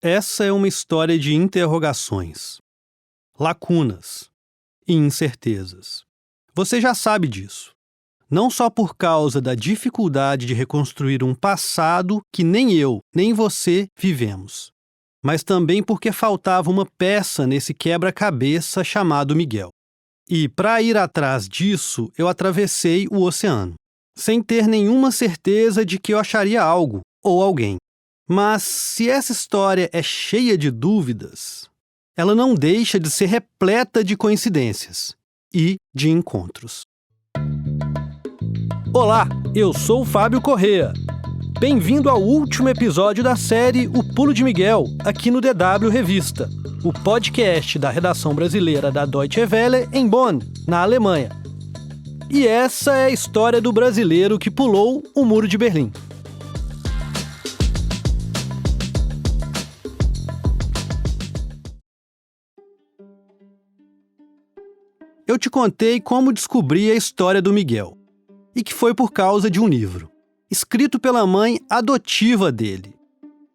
Essa é uma história de interrogações, lacunas e incertezas. Você já sabe disso. Não só por causa da dificuldade de reconstruir um passado que nem eu, nem você vivemos, mas também porque faltava uma peça nesse quebra-cabeça chamado Miguel. E, para ir atrás disso, eu atravessei o oceano, sem ter nenhuma certeza de que eu acharia algo ou alguém. Mas, se essa história é cheia de dúvidas, ela não deixa de ser repleta de coincidências e de encontros. Olá, eu sou o Fábio Corrêa. Bem-vindo ao último episódio da série O Pulo de Miguel, aqui no DW Revista, o podcast da redação brasileira da Deutsche Welle em Bonn, na Alemanha. E essa é a história do brasileiro que pulou o Muro de Berlim. Eu te contei como descobri a história do Miguel, e que foi por causa de um livro, escrito pela mãe adotiva dele,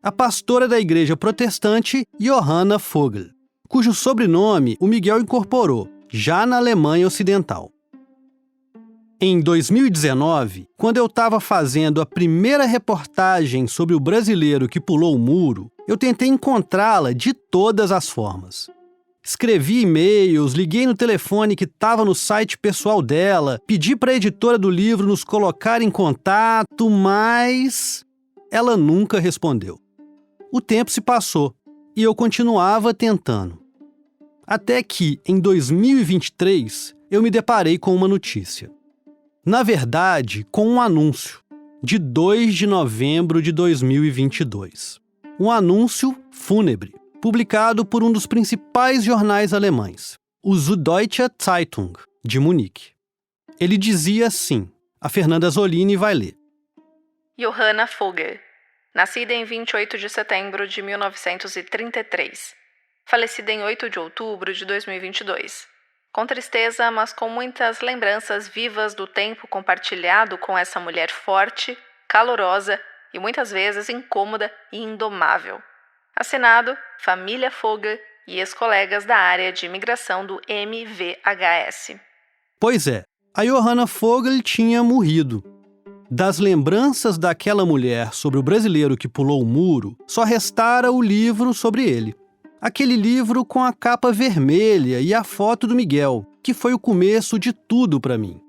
a pastora da igreja protestante Johanna Vogel, cujo sobrenome o Miguel incorporou, já na Alemanha Ocidental. Em 2019, quando eu estava fazendo a primeira reportagem sobre o brasileiro que pulou o muro, eu tentei encontrá-la de todas as formas. Escrevi e-mails, liguei no telefone que estava no site pessoal dela, pedi para a editora do livro nos colocar em contato, mas ela nunca respondeu. O tempo se passou e eu continuava tentando. Até que, em 2023, eu me deparei com uma notícia. Na verdade, com um anúncio, de 2 de novembro de 2022. Um anúncio fúnebre, publicado por um dos principais jornais alemães, o Süddeutsche Zeitung, de Munique. Ele dizia assim, a Fernanda Zolini vai ler. Johanna Vogel, nascida em 28 de setembro de 1933, falecida em 8 de outubro de 2022. Com tristeza, mas com muitas lembranças vivas do tempo compartilhado com essa mulher forte, calorosa e muitas vezes incômoda e indomável. Assinado, família Vogel e ex-colegas da área de imigração do MVHS. Pois é, a Johanna Vogel tinha morrido. Das lembranças daquela mulher sobre o brasileiro que pulou o muro, só restara o livro sobre ele. Aquele livro com a capa vermelha e a foto do Miguel, que foi o começo de tudo para mim.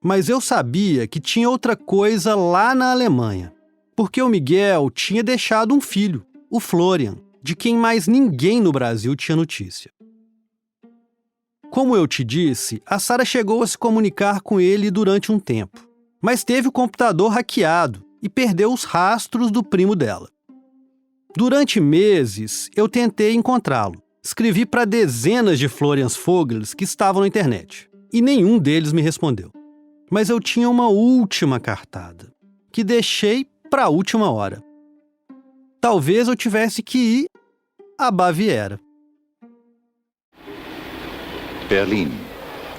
Mas eu sabia que tinha outra coisa lá na Alemanha, porque o Miguel tinha deixado um filho, o Florian, de quem mais ninguém no Brasil tinha notícia. Como eu te disse, a Sara chegou a se comunicar com ele durante um tempo, mas teve o computador hackeado e perdeu os rastros do primo dela. Durante meses, eu tentei encontrá-lo. Escrevi para dezenas de Florian Vogels que estavam na internet, e nenhum deles me respondeu. Mas eu tinha uma última cartada, que deixei para a última hora. Talvez eu tivesse que ir à Baviera. Berlin,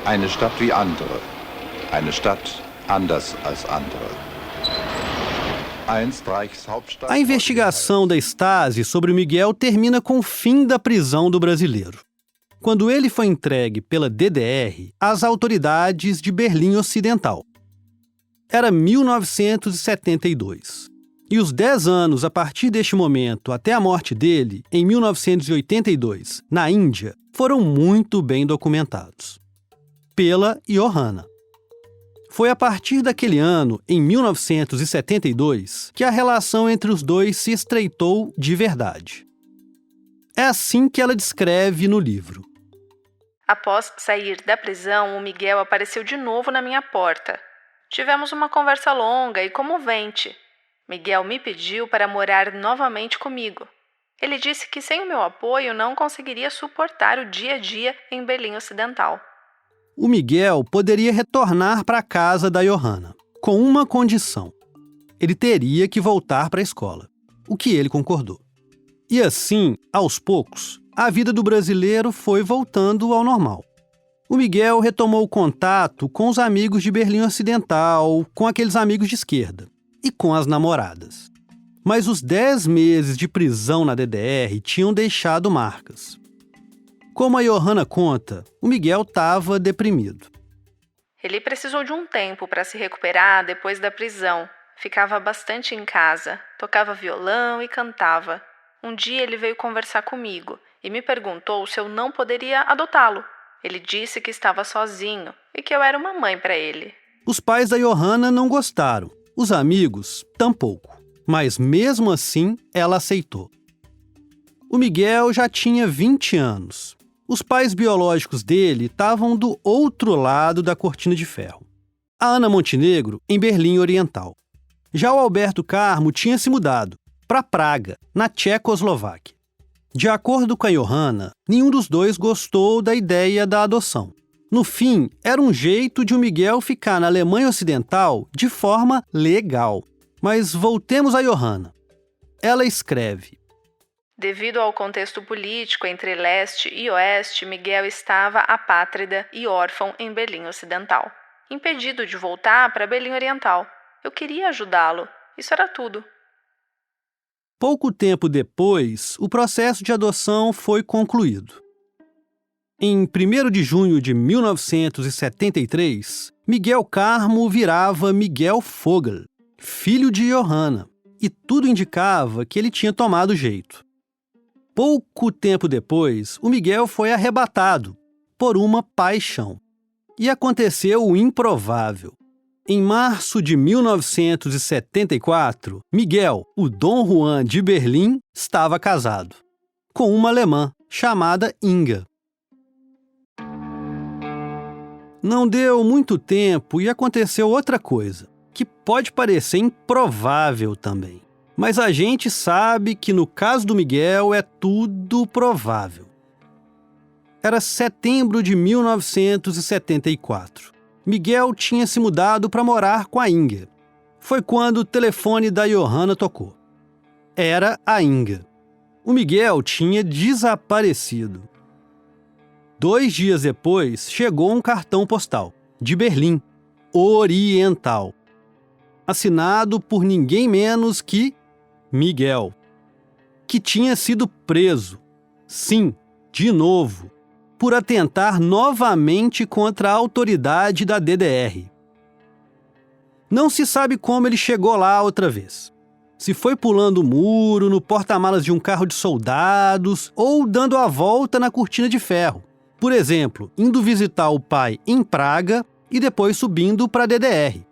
eine Stadt wie andere, eine Stadt anders als andere. A investigação da Stasi sobre o Miguel termina com o fim da prisão do brasileiro, quando ele foi entregue pela DDR às autoridades de Berlim Ocidental. Era 1972. E os 10 anos a partir deste momento até a morte dele, em 1982, na Índia, foram muito bem documentados. Pela Johanna. Foi a partir daquele ano, em 1972, que a relação entre os dois se estreitou de verdade. É assim que ela descreve no livro. Após sair da prisão, o Miguel apareceu de novo na minha porta. Tivemos uma conversa longa e comovente. Miguel me pediu para morar novamente comigo. Ele disse que sem o meu apoio não conseguiria suportar o dia a dia em Berlim Ocidental. O Miguel poderia retornar para a casa da Johanna, com uma condição. Ele teria que voltar para a escola, o que ele concordou. E assim, aos poucos, a vida do brasileiro foi voltando ao normal. O Miguel retomou o contato com os amigos de Berlim Ocidental, com aqueles amigos de esquerda. E com as namoradas. Mas os 10 meses de prisão na DDR tinham deixado marcas. Como a Johanna conta, o Miguel estava deprimido. Ele precisou de um tempo para se recuperar depois da prisão. Ficava bastante em casa, tocava violão e cantava. Um dia ele veio conversar comigo e me perguntou se eu não poderia adotá-lo. Ele disse que estava sozinho e que eu era uma mãe para ele. Os pais da Johanna não gostaram, os amigos tampouco, mas mesmo assim ela aceitou. O Miguel já tinha 20 anos. Os pais biológicos dele estavam do outro lado da cortina de ferro. A Ana Montenegro, em Berlim Oriental. Já o Alberto Carmo tinha se mudado para Praga, na Tchecoslováquia. De acordo com a Johanna, nenhum dos dois gostou da ideia da adoção. No fim, era um jeito de o Miguel ficar na Alemanha Ocidental de forma legal. Mas voltemos a Johanna. Ela escreve: Devido ao contexto político entre leste e oeste, Miguel estava apátrida e órfão em Berlim Ocidental, impedido de voltar para Berlim Oriental. Eu queria ajudá-lo. Isso era tudo. Pouco tempo depois, o processo de adoção foi concluído. Em 1º de junho de 1973, Miguel Carmo virava Miguel Vogel, filho de Johanna, e tudo indicava que ele tinha tomado jeito. Pouco tempo depois, o Miguel foi arrebatado por uma paixão. E aconteceu o improvável. Em março de 1974, Miguel, o Dom Juan de Berlim, estava casado com uma alemã chamada Inga. Não deu muito tempo e aconteceu outra coisa, que pode parecer improvável também. Mas a gente sabe que no caso do Miguel é tudo provável. Era setembro de 1974. Miguel tinha se mudado para morar com a Inga. Foi quando o telefone da Johanna tocou. Era a Inga. O Miguel tinha desaparecido. 2 dias depois, chegou um cartão postal, de Berlim, Oriental, assinado por ninguém menos que Miguel, que tinha sido preso, sim, de novo, por atentar novamente contra a autoridade da DDR. Não se sabe como ele chegou lá outra vez. Se foi pulando o muro, no porta-malas de um carro de soldados ou dando a volta na cortina de ferro. Por exemplo, indo visitar o pai em Praga e depois subindo para a DDR.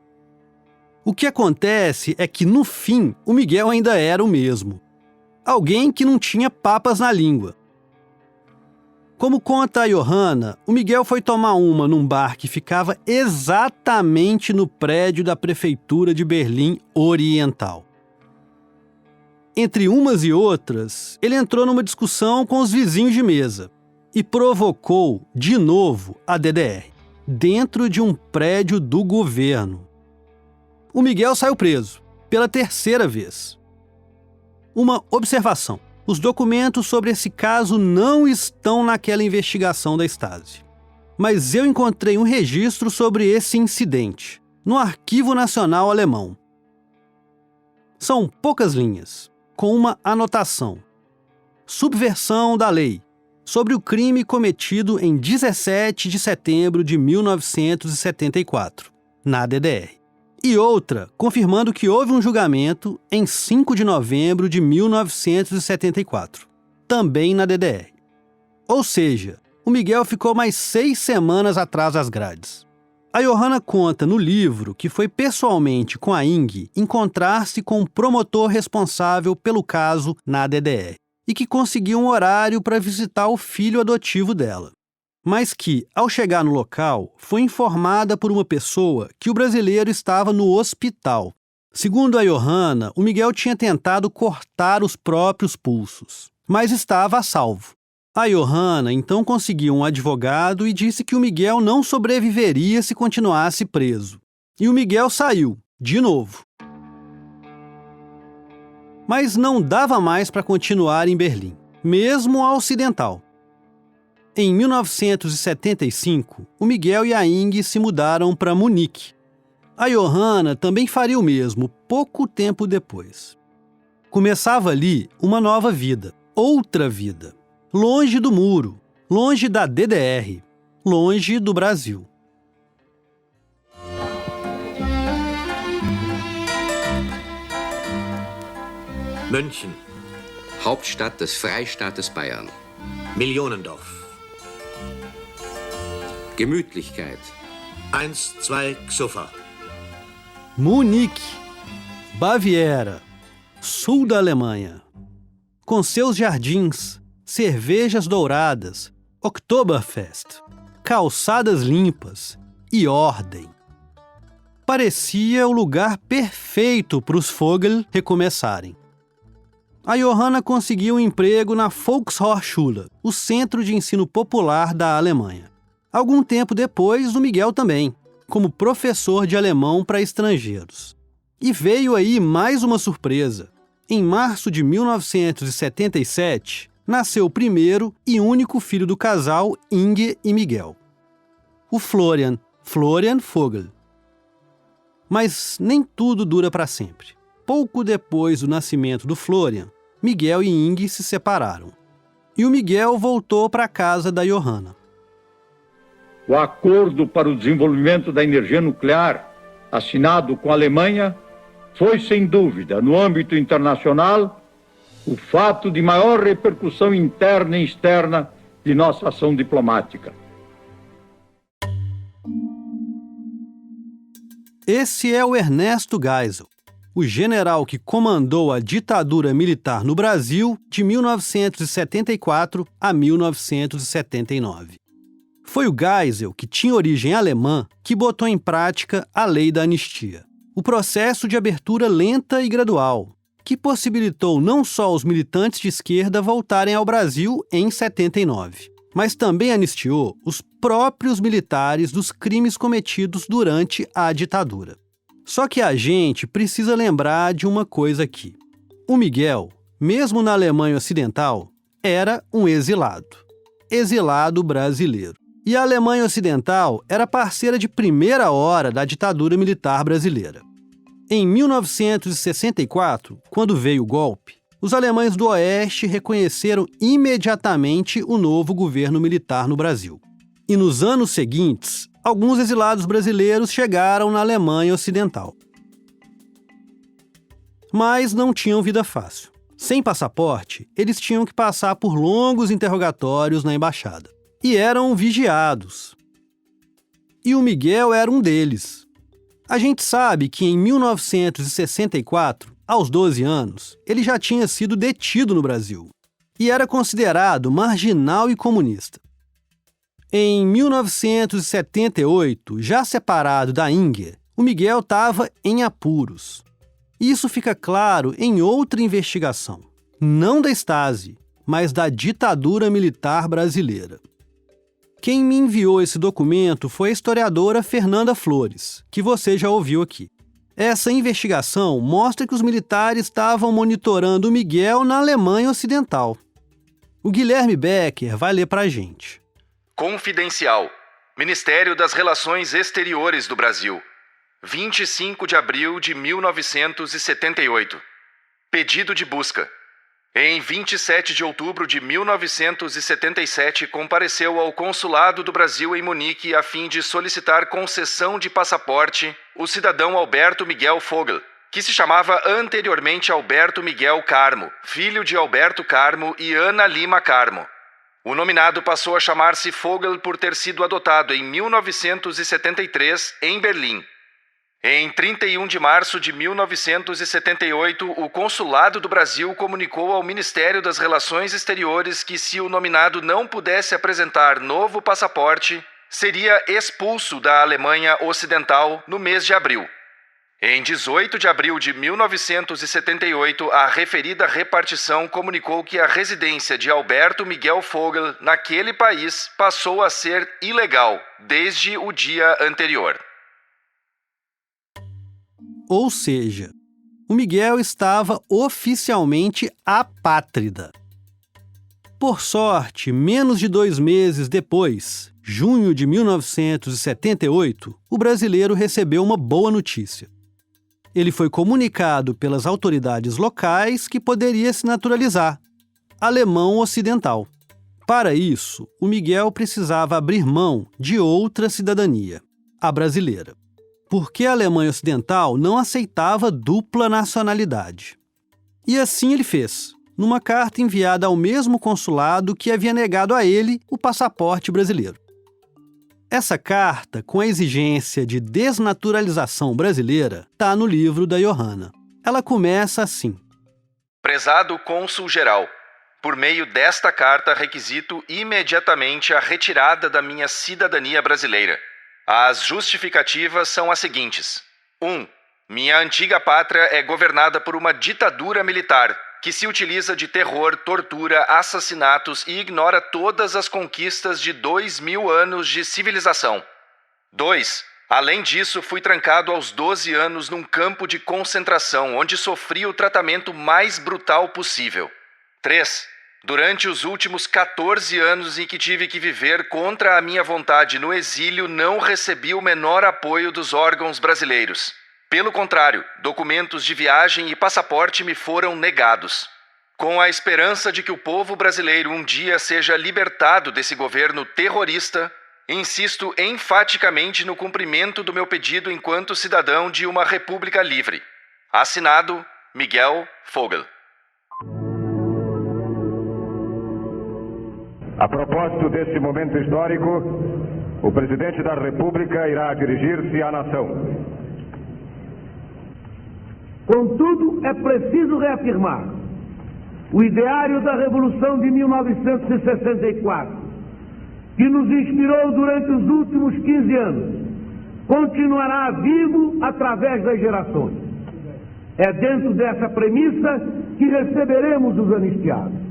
O que acontece é que, no fim, o Miguel ainda era o mesmo. Alguém que não tinha papas na língua. Como conta a Johanna, o Miguel foi tomar uma num bar que ficava exatamente no prédio da Prefeitura de Berlim Oriental. Entre umas e outras, ele entrou numa discussão com os vizinhos de mesa e provocou, de novo, a DDR, dentro de um prédio do governo. O Miguel saiu preso, pela 3ª vez. Uma observação: os documentos sobre esse caso não estão naquela investigação da Stasi. Mas eu encontrei um registro sobre esse incidente, no Arquivo Nacional Alemão. São poucas linhas, com uma anotação: subversão da lei, sobre o crime cometido em 17 de setembro de 1974, na DDR. E outra, confirmando que houve um julgamento em 5 de novembro de 1974, também na DDR. Ou seja, o Miguel ficou mais 6 semanas atrás das grades. A Johanna conta no livro que foi pessoalmente com a Ing encontrar-se com o promotor responsável pelo caso na DDR e que conseguiu um horário para visitar o filho adotivo dela. Mas que, ao chegar no local, foi informada por uma pessoa que o brasileiro estava no hospital. Segundo a Johanna, o Miguel tinha tentado cortar os próprios pulsos, mas estava a salvo. A Johanna então conseguiu um advogado e disse que o Miguel não sobreviveria se continuasse preso. E o Miguel saiu, de novo. Mas não dava mais para continuar em Berlim, mesmo a ocidental. Em 1975, o Miguel e a Ing se mudaram para Munique. A Johanna também faria o mesmo pouco tempo depois. Começava ali uma nova vida, outra vida, longe do muro, longe da DDR, longe do Brasil. München, Hauptstadt des Freistaates Bayern. Millionendorf. Gemütlichkeit. 1, 2, Xuffer. Munique, Baviera, sul da Alemanha. Com seus jardins, cervejas douradas, Oktoberfest, calçadas limpas e ordem. Parecia o lugar perfeito para os Vogel recomeçarem. A Johanna conseguiu um emprego na Volkshochschule, o centro de ensino popular da Alemanha. Algum tempo depois, o Miguel também, como professor de alemão para estrangeiros. E veio aí mais uma surpresa. Em março de 1977, nasceu o primeiro e único filho do casal, Inge e Miguel. O Florian Vogel. Mas nem tudo dura para sempre. Pouco depois do nascimento do Florian, Miguel e Inge se separaram. E o Miguel voltou para a casa da Johanna. O acordo para o desenvolvimento da energia nuclear, assinado com a Alemanha, foi, sem dúvida, no âmbito internacional, o fato de maior repercussão interna e externa de nossa ação diplomática. Esse é o Ernesto Geisel, o general que comandou a ditadura militar no Brasil de 1974 a 1979. Foi o Geisel, que tinha origem alemã, que botou em prática a lei da anistia, o processo de abertura lenta e gradual, que possibilitou não só os militantes de esquerda voltarem ao Brasil em 79, mas também anistiou os próprios militares dos crimes cometidos durante a ditadura. Só que a gente precisa lembrar de uma coisa aqui. O Miguel, mesmo na Alemanha Ocidental, era um exilado brasileiro. E a Alemanha Ocidental era parceira de primeira hora da ditadura militar brasileira. Em 1964, quando veio o golpe, os alemães do Oeste reconheceram imediatamente o novo governo militar no Brasil. E nos anos seguintes, alguns exilados brasileiros chegaram na Alemanha Ocidental. Mas não tinham vida fácil. Sem passaporte, eles tinham que passar por longos interrogatórios na embaixada. E eram vigiados. E o Miguel era um deles. A gente sabe que em 1964, aos 12 anos, ele já tinha sido detido no Brasil e era considerado marginal e comunista. Em 1978, já separado da Inge, o Miguel estava em apuros. Isso fica claro em outra investigação, não da Stasi, mas da ditadura militar brasileira. Quem me enviou esse documento foi a historiadora Fernanda Flores, que você já ouviu aqui. Essa investigação mostra que os militares estavam monitorando o Miguel na Alemanha Ocidental. O Guilherme Becker vai ler pra gente. Confidencial. Ministério das Relações Exteriores do Brasil. 25 de abril de 1978. Pedido de busca. Em 27 de outubro de 1977, compareceu ao Consulado do Brasil em Munique a fim de solicitar concessão de passaporte o cidadão Alberto Miguel Vogel, que se chamava anteriormente Alberto Miguel Carmo, filho de Alberto Carmo e Ana Lima Carmo. O nominado passou a chamar-se Vogel por ter sido adotado em 1973 em Berlim. Em 31 de março de 1978, o Consulado do Brasil comunicou ao Ministério das Relações Exteriores que, se o nominado não pudesse apresentar novo passaporte, seria expulso da Alemanha Ocidental no mês de abril. Em 18 de abril de 1978, a referida repartição comunicou que a residência de Alberto Miguel Vogel naquele país passou a ser ilegal desde o dia anterior. Ou seja, o Miguel estava oficialmente apátrida. Por sorte, menos de 2 meses depois, junho de 1978, o brasileiro recebeu uma boa notícia. Ele foi comunicado pelas autoridades locais que poderia se naturalizar alemão ocidental. Para isso, o Miguel precisava abrir mão de outra cidadania, a brasileira, porque a Alemanha Ocidental não aceitava dupla nacionalidade. E assim ele fez, numa carta enviada ao mesmo consulado que havia negado a ele o passaporte brasileiro. Essa carta, com a exigência de desnaturalização brasileira, está no livro da Johanna. Ela começa assim: Prezado cônsul-geral, por meio desta carta requisito imediatamente a retirada da minha cidadania brasileira. As justificativas são as seguintes. 1. Minha antiga pátria é governada por uma ditadura militar, que se utiliza de terror, tortura, assassinatos e ignora todas as conquistas de 2000 anos de civilização. 2. Além disso, fui trancado aos 12 anos num campo de concentração, onde sofri o tratamento mais brutal possível. 3. Durante os últimos 14 anos em que tive que viver contra a minha vontade no exílio, não recebi o menor apoio dos órgãos brasileiros. Pelo contrário, documentos de viagem e passaporte me foram negados. Com a esperança de que o povo brasileiro um dia seja libertado desse governo terrorista, insisto enfaticamente no cumprimento do meu pedido enquanto cidadão de uma república livre. Assinado, Miguel Vogel. A propósito deste momento histórico, o presidente da República irá dirigir-se à nação. Contudo, é preciso reafirmar: o ideário da Revolução de 1964, que nos inspirou durante os últimos 15 anos, continuará vivo através das gerações. É dentro dessa premissa que receberemos os anistiados.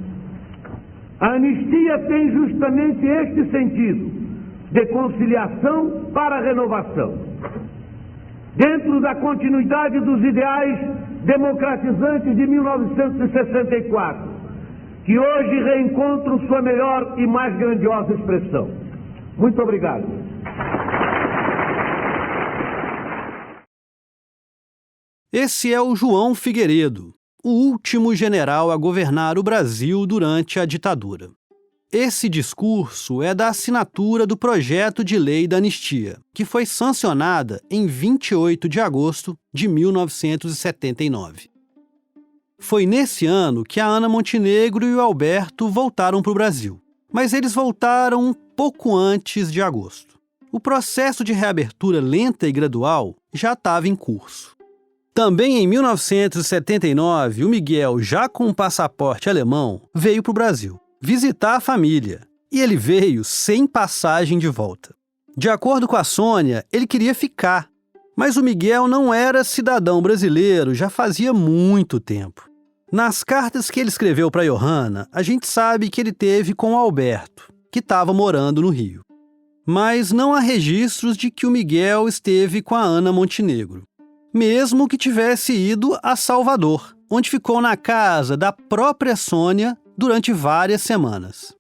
A anistia tem justamente este sentido, de conciliação para renovação. Dentro da continuidade dos ideais democratizantes de 1964, que hoje reencontram sua melhor e mais grandiosa expressão. Muito obrigado. Esse é o João Figueiredo, o último general a governar o Brasil durante a ditadura. Esse discurso é da assinatura do projeto de lei da anistia, que foi sancionada em 28 de agosto de 1979. Foi nesse ano que a Ana Montenegro e o Alberto voltaram para o Brasil, mas eles voltaram um pouco antes de agosto. O processo de reabertura lenta e gradual já estava em curso. Também em 1979, o Miguel, já com um passaporte alemão, veio para o Brasil visitar a família, e ele veio sem passagem de volta. De acordo com a Sônia, ele queria ficar, mas o Miguel não era cidadão brasileiro já fazia muito tempo. Nas cartas que ele escreveu para Johanna, a gente sabe que ele teve com o Alberto, que estava morando no Rio. Mas não há registros de que o Miguel esteve com a Ana Montenegro, mesmo que tivesse ido a Salvador, onde ficou na casa da própria Sônia durante várias semanas.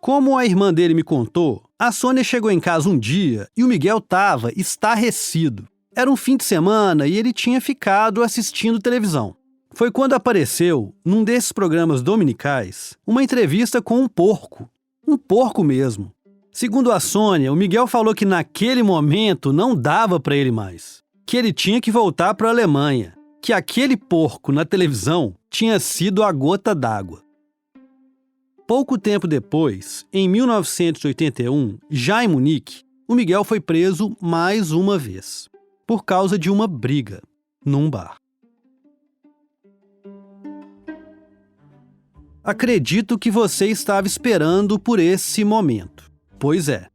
Como a irmã dele me contou, a Sônia chegou em casa um dia e o Miguel estava estarrecido. Era um fim de semana e ele tinha ficado assistindo televisão. Foi quando apareceu, num desses programas dominicais, uma entrevista com um porco mesmo. Segundo a Sônia, o Miguel falou que naquele momento não dava para ele mais, que ele tinha que voltar para a Alemanha, que aquele porco na televisão tinha sido a gota d'água. Pouco tempo depois, em 1981, já em Munique, o Miguel foi preso mais uma vez, por causa de uma briga, num bar. Acredito que você estava esperando por esse momento. Pois é.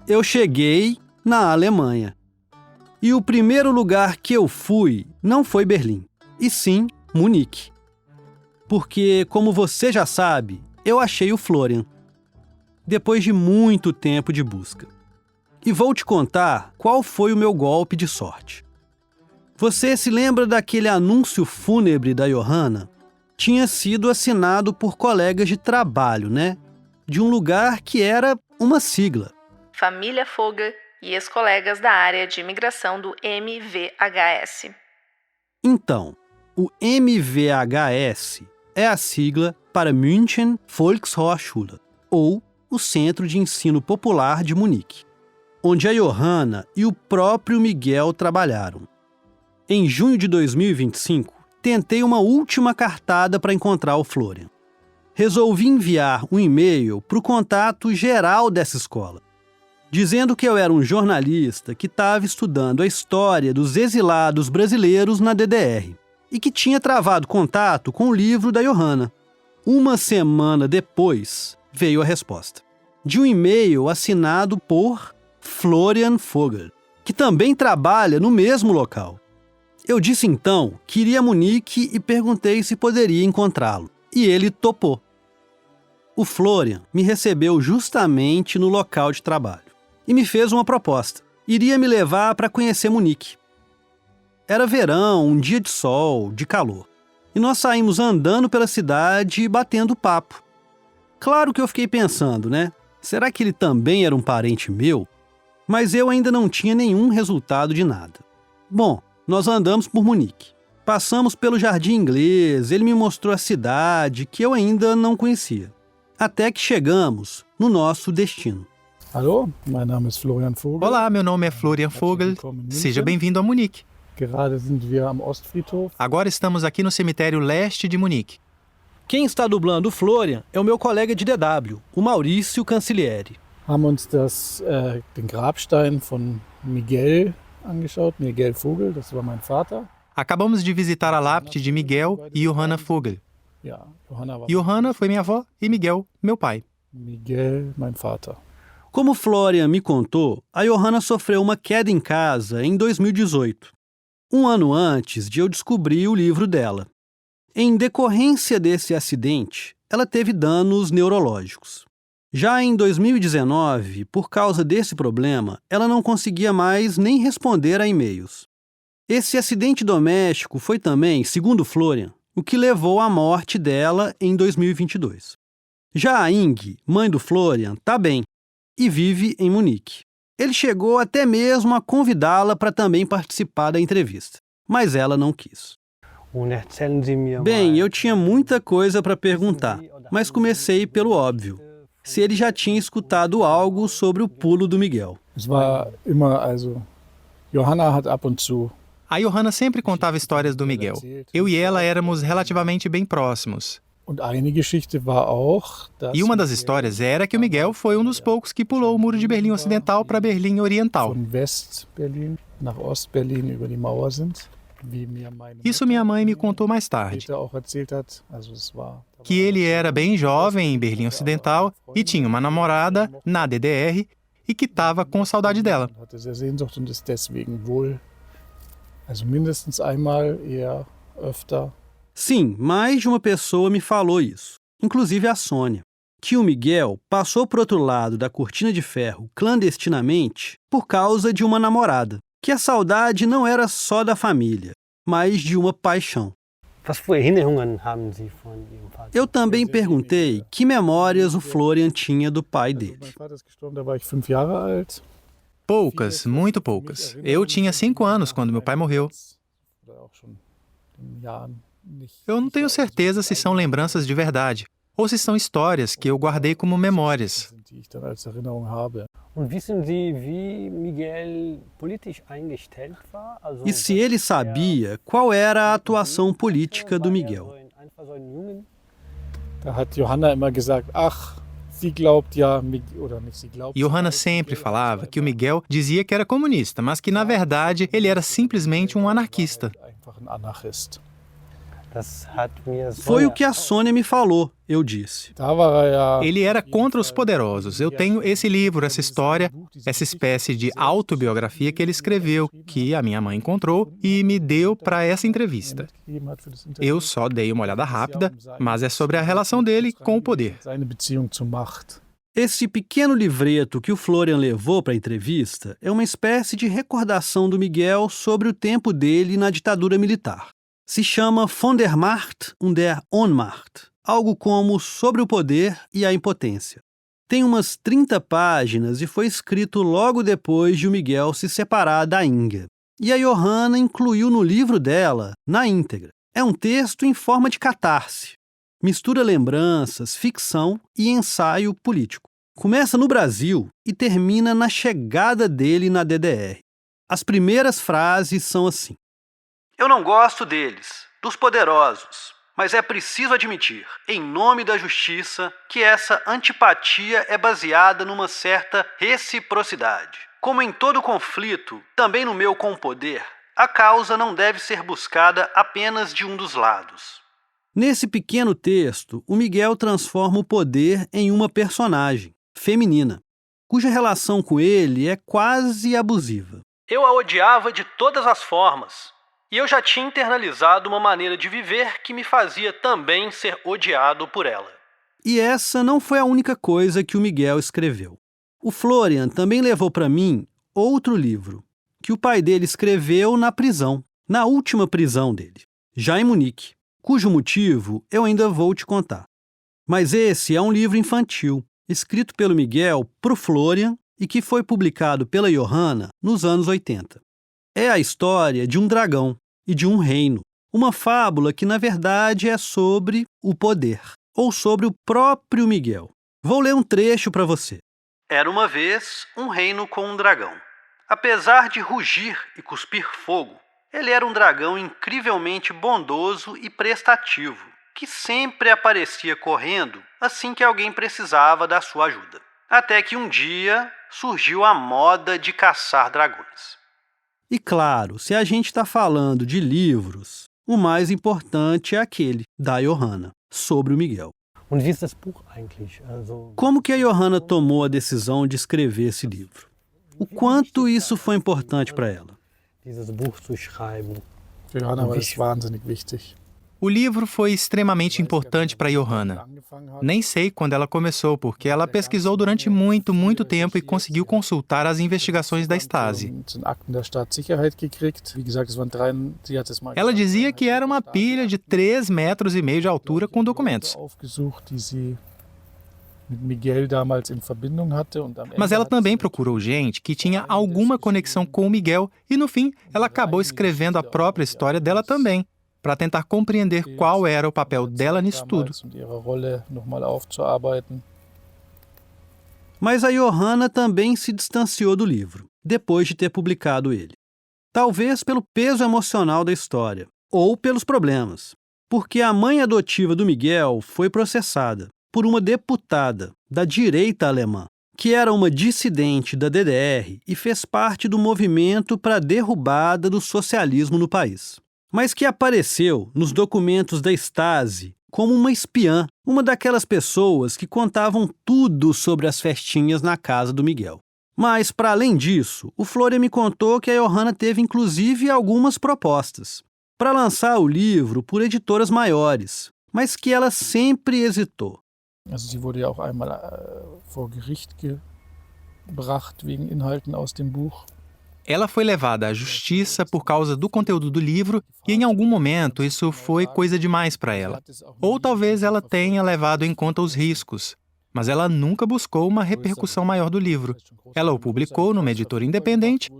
Eu cheguei na Alemanha. E o primeiro lugar que eu fui não foi Berlim, e sim Munique. Porque, como você já sabe, eu achei o Florian, depois de muito tempo de busca. E vou te contar qual foi o meu golpe de sorte. Você se lembra daquele anúncio fúnebre da Johanna? Tinha sido assinado por colegas de trabalho, né? De um lugar que era uma sigla. Família Vogel e ex-colegas da área de imigração do MVHS. Então, o MVHS é a sigla para München Volkshochschule, ou o Centro de Ensino Popular de Munique, onde a Johanna e o próprio Miguel trabalharam. Em junho de 2025, tentei uma última cartada para encontrar o Florian. Resolvi enviar um e-mail para o contato geral dessa escola, dizendo que eu era um jornalista que estava estudando a história dos exilados brasileiros na DDR e que tinha travado contato com o livro da Johanna. Uma semana depois, veio a resposta, de um e-mail assinado por Florian Vogel, que também trabalha no mesmo local. Eu disse então que iria a Munique e perguntei se poderia encontrá-lo, e ele topou. O Florian me recebeu justamente no local de trabalho e me fez uma proposta. Iria me levar para conhecer Munique. Era verão, um dia de sol, de calor, e nós saímos andando pela cidade e batendo papo. Claro que eu fiquei pensando, né? Será que ele também era um parente meu? Mas eu ainda não tinha nenhum resultado de nada. Bom, nós andamos por Munique. Passamos pelo Jardim Inglês, ele me mostrou a cidade que eu ainda não conhecia. Até que chegamos no nosso destino. Hallo, mein Name ist Florian Vogel. Olá, meu nome é Florian Vogel. Seja bem-vindo a Munique. Gerade sind wir am Ostfriedhof. Agora estamos aqui no cemitério leste de Munique. Quem está dublando o Florian é o meu colega de DW, o Maurício Cancellieri. Haben uns den Grabstein von Miguel angeschaut, Miguel Vogel, das war mein Vater. Acabamos de visitar a lápide de Miguel e Johanna Vogel. Ja, Johanna Johanna foi minha avó e Miguel, meu pai. Miguel, mein Vater. Como Florian me contou, a Johanna sofreu uma queda em casa em 2018, um ano antes de eu descobrir o livro dela. Em decorrência desse acidente, ela teve danos neurológicos. Já em 2019, por causa desse problema, ela não conseguia mais nem responder a e-mails. Esse acidente doméstico foi também, segundo Florian, o que levou à morte dela em 2022. Já a Ing, mãe do Florian, está bem e vive em Munique. Ele chegou até mesmo a convidá-la para também participar da entrevista, mas ela não quis. Bem, eu tinha muita coisa para perguntar, mas comecei pelo óbvio. Se ele já tinha escutado algo sobre o pulo do Miguel. A Johanna sempre contava histórias do Miguel. Eu e ela éramos relativamente bem próximos. E uma das histórias era que o Miguel foi um dos poucos que pulou o muro de Berlim Ocidental para Berlim Oriental. Isso minha mãe me contou mais tarde. Que ele era bem jovem em Berlim Ocidental e tinha uma namorada na DDR e que estava com saudade dela. Sim, mais de uma pessoa me falou isso, inclusive a Sônia, que o Miguel passou para o outro lado da cortina de ferro clandestinamente por causa de uma namorada, que a saudade não era só da família, mas de uma paixão. Eu também perguntei que memórias o Florian tinha do pai dele. Poucas, muito poucas. Eu tinha 5 anos quando meu pai morreu. Eu não tenho certeza se são lembranças de verdade ou se são histórias que eu guardei como memórias. E se ele sabia qual era a atuação política do Miguel? Johanna sempre falava que o Miguel dizia que era comunista, mas que, na verdade, ele era simplesmente um anarquista. Foi o que a Sônia me falou, eu disse. Ele era contra os poderosos. Eu tenho esse livro, essa história, essa espécie de autobiografia que ele escreveu, que a minha mãe encontrou e me deu para essa entrevista. Eu só dei uma olhada rápida, mas é sobre a relação dele com o poder. Esse pequeno livreto que o Florian levou para a entrevista é uma espécie de recordação do Miguel sobre o tempo dele na ditadura militar. Se chama Von der Macht und der Ohnmacht, algo como sobre o poder e a impotência. Tem umas 30 páginas e foi escrito logo depois de o Miguel se separar da Inga. E a Johanna incluiu no livro dela, na íntegra. É um texto em forma de catarse. Mistura lembranças, ficção e ensaio político. Começa no Brasil e termina na chegada dele na DDR. As primeiras frases são assim: Eu não gosto deles, dos poderosos, mas é preciso admitir, em nome da justiça, que essa antipatia é baseada numa certa reciprocidade. Como em todo conflito, também no meu com o poder, a causa não deve ser buscada apenas de um dos lados. Nesse pequeno texto, o Miguel transforma o poder em uma personagem, feminina, cuja relação com ele é quase abusiva. Eu a odiava de todas as formas, e eu já tinha internalizado uma maneira de viver que me fazia também ser odiado por ela. E essa não foi a única coisa que o Miguel escreveu. O Florian também levou para mim outro livro, que o pai dele escreveu na prisão, na última prisão dele, já em Munique, cujo motivo eu ainda vou te contar. Mas esse é um livro infantil, escrito pelo Miguel para o Florian e que foi publicado pela Johanna nos anos 80. É a história de um dragão e de um reino, uma fábula que, na verdade, é sobre o poder, ou sobre o próprio Miguel. Vou ler um trecho para você. Era uma vez um reino com um dragão. Apesar de rugir e cuspir fogo, ele era um dragão incrivelmente bondoso e prestativo, que sempre aparecia correndo assim que alguém precisava da sua ajuda. Até que um dia surgiu a moda de caçar dragões. E claro, se a gente está falando de livros, o mais importante é aquele, da Johanna, sobre o Miguel. Como que a Johanna tomou a decisão de escrever esse livro? O quanto isso foi importante para ela? Für Johanna war das wahnsinnig wichtig. O livro foi extremamente importante para Johanna. Nem sei quando ela começou, porque ela pesquisou durante muito tempo e conseguiu consultar as investigações da Stasi. Ela dizia que era uma pilha de 3,5 metros de altura com documentos. Mas ela também procurou gente que tinha alguma conexão com o Miguel e, no fim, ela acabou escrevendo a própria história dela também, para tentar compreender qual era o papel dela nisso tudo. Mas a Johanna também se distanciou do livro, depois de ter publicado ele. Talvez pelo peso emocional da história, ou pelos problemas, porque a mãe adotiva do Miguel foi processada por uma deputada da direita alemã, que era uma dissidente da DDR e fez parte do movimento para a derrubada do socialismo no país, mas que apareceu nos documentos da Stasi como uma espiã, uma daquelas pessoas que contavam tudo sobre as festinhas na casa do Miguel. Mas, para além disso, o Florian me contou que a Johanna teve inclusive algumas propostas para lançar o livro por editoras maiores, mas que ela sempre hesitou. Sie wurde ja auch einmal vor Gericht gebracht wegen Inhalten aus dem Buch. Ela foi levada à justiça por causa do conteúdo do livro e, em algum momento, isso foi coisa demais para ela. Ou talvez ela tenha levado em conta os riscos, mas ela nunca buscou uma repercussão maior do livro. Ela o publicou numa editora independente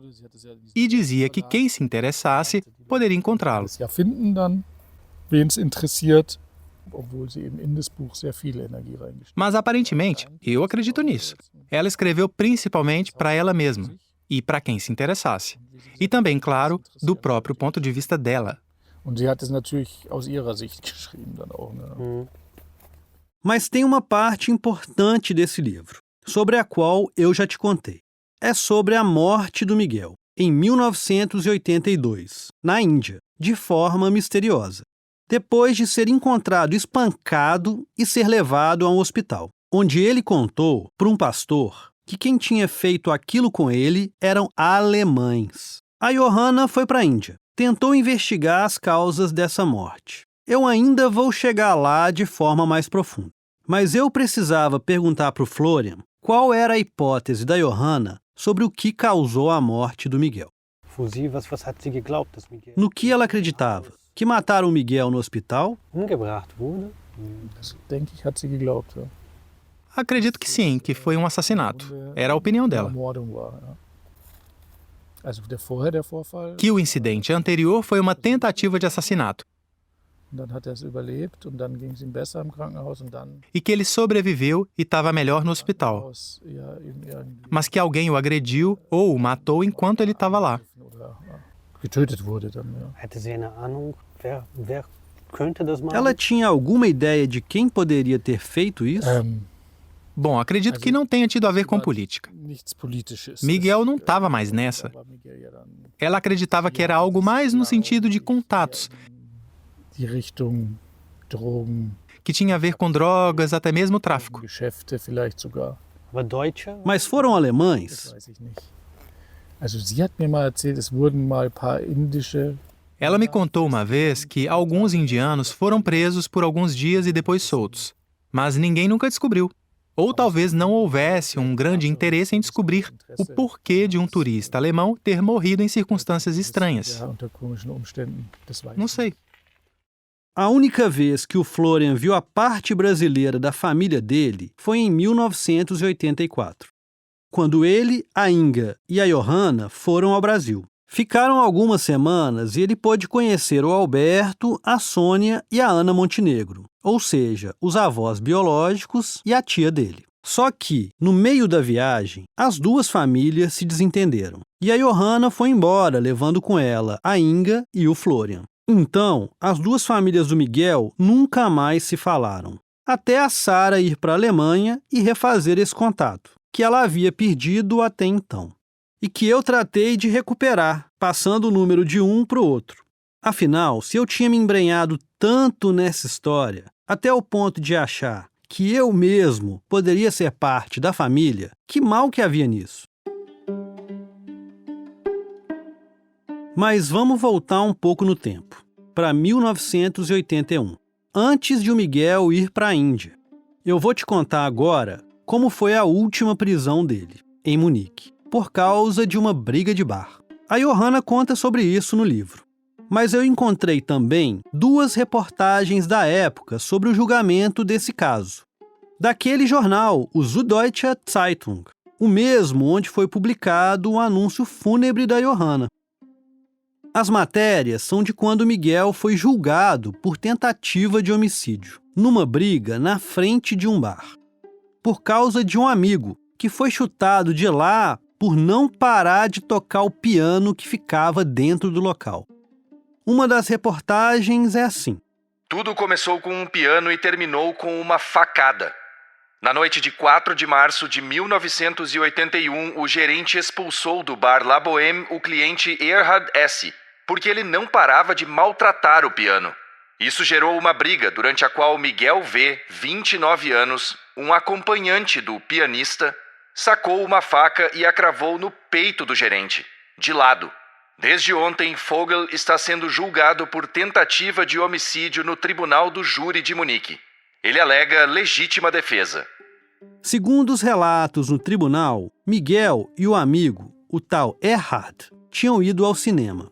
e dizia que quem se interessasse poderia encontrá-lo. Mas, aparentemente, eu acredito nisso. Ela escreveu principalmente para ela mesma e para quem se interessasse. E também, claro, do próprio ponto de vista dela. Mas tem uma parte importante desse livro, sobre a qual eu já te contei. É sobre a morte do Miguel, em 1982, na Índia, de forma misteriosa, depois de ser encontrado espancado e ser levado a um hospital, onde ele contou para um pastor que quem tinha feito aquilo com ele eram alemães. A Johanna foi para a Índia, tentou investigar as causas dessa morte. Eu ainda vou chegar lá de forma mais profunda. Mas eu precisava perguntar para o Florian qual era a hipótese da Johanna sobre o que causou a morte do Miguel. No que ela acreditava? Que mataram o Miguel no hospital? Acredito que sim, que foi um assassinato. Era a opinião dela. Que o incidente anterior foi uma tentativa de assassinato. E que ele sobreviveu e estava melhor no hospital. Mas que alguém o agrediu ou o matou enquanto ele estava lá. Ela tinha alguma ideia de quem poderia ter feito isso? Bom, acredito que não tenha tido a ver com política. Miguel não estava mais nessa. Ela acreditava que era algo mais no sentido de contatos, que tinha a ver com drogas, até mesmo tráfico. Mas foram alemães? Ela me contou uma vez que alguns indianos foram presos por alguns dias e depois soltos, mas ninguém nunca descobriu. Ou talvez não houvesse um grande interesse em descobrir o porquê de um turista alemão ter morrido em circunstâncias estranhas. Não sei. A única vez que o Florian viu a parte brasileira da família dele foi em 1984, quando ele, a Inga e a Johanna foram ao Brasil. Ficaram algumas semanas e ele pôde conhecer o Alberto, a Sônia e a Ana Montenegro, ou seja, os avós biológicos e a tia dele. Só que, no meio da viagem, as duas famílias se desentenderam. E a Johanna foi embora, levando com ela a Inga e o Florian. Então, as duas famílias do Miguel nunca mais se falaram, até a Sara ir para a Alemanha e refazer esse contato, que ela havia perdido até então. E que eu tratei de recuperar, passando o número de um para o outro. Afinal, se eu tinha me embrenhado tanto nessa história, até o ponto de achar que eu mesmo poderia ser parte da família, que mal que havia nisso. Mas vamos voltar um pouco no tempo, para 1981, antes de o Miguel ir para a Índia. Eu vou te contar agora como foi a última prisão dele, em Munique, por causa de uma briga de bar. A Johanna conta sobre isso no livro. Mas eu encontrei também duas reportagens da época sobre o julgamento desse caso. Daquele jornal, o Süddeutsche Zeitung, o mesmo onde foi publicado o anúncio fúnebre da Johanna. As matérias são de quando Miguel foi julgado por tentativa de homicídio, numa briga na frente de um bar, por causa de um amigo que foi chutado de lá por não parar de tocar o piano que ficava dentro do local. Uma das reportagens é assim. Tudo começou com um piano e terminou com uma facada. Na noite de 4 de março de 1981, o gerente expulsou do bar La Bohème o cliente Erhard S., porque ele não parava de maltratar o piano. Isso gerou uma briga durante a qual Miguel V., 29 anos, um acompanhante do pianista, sacou uma faca e a cravou no peito do gerente, de lado. Desde ontem, Vogel está sendo julgado por tentativa de homicídio no Tribunal do Júri de Munique. Ele alega legítima defesa. Segundo os relatos no tribunal, Miguel e o amigo, o tal Erhard, tinham ido ao cinema.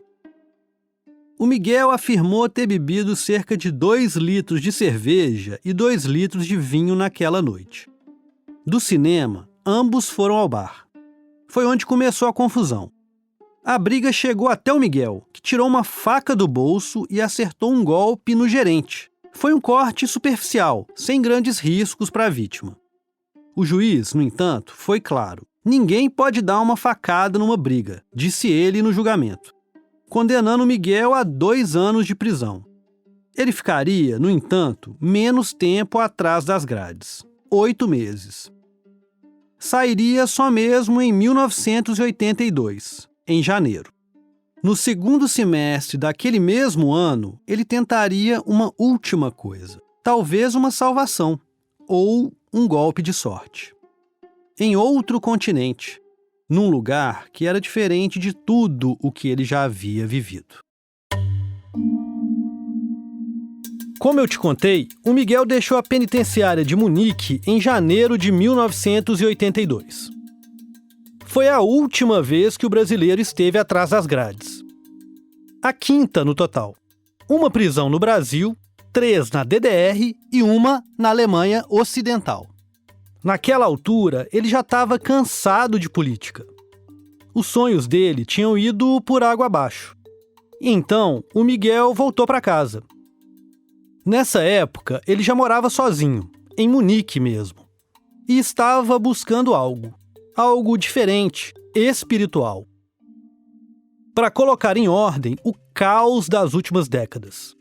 O Miguel afirmou ter bebido cerca de 2 litros de cerveja e 2 litros de vinho naquela noite. Do cinema, ambos foram ao bar. Foi onde começou a confusão. A briga chegou até o Miguel, que tirou uma faca do bolso e acertou um golpe no gerente. Foi um corte superficial, sem grandes riscos para a vítima. O juiz, no entanto, foi claro. Ninguém pode dar uma facada numa briga, disse ele no julgamento, condenando Miguel a 2 anos de prisão. Ele ficaria, no entanto, menos tempo atrás das grades, 8 meses. Sairia só mesmo em 1982, em janeiro. No segundo semestre daquele mesmo ano, ele tentaria uma última coisa, talvez uma salvação, ou um golpe de sorte. Em outro continente, num lugar que era diferente de tudo o que ele já havia vivido. Como eu te contei, o Miguel deixou a penitenciária de Munique em janeiro de 1982. Foi a última vez que o brasileiro esteve atrás das grades. A 5ª no total. Uma prisão no Brasil, 3 na DDR e uma na Alemanha Ocidental. Naquela altura, ele já estava cansado de política. Os sonhos dele tinham ido por água abaixo. Então, o Miguel voltou para casa. Nessa época, ele já morava sozinho, em Munique mesmo, e estava buscando algo diferente, espiritual, para colocar em ordem o caos das últimas décadas.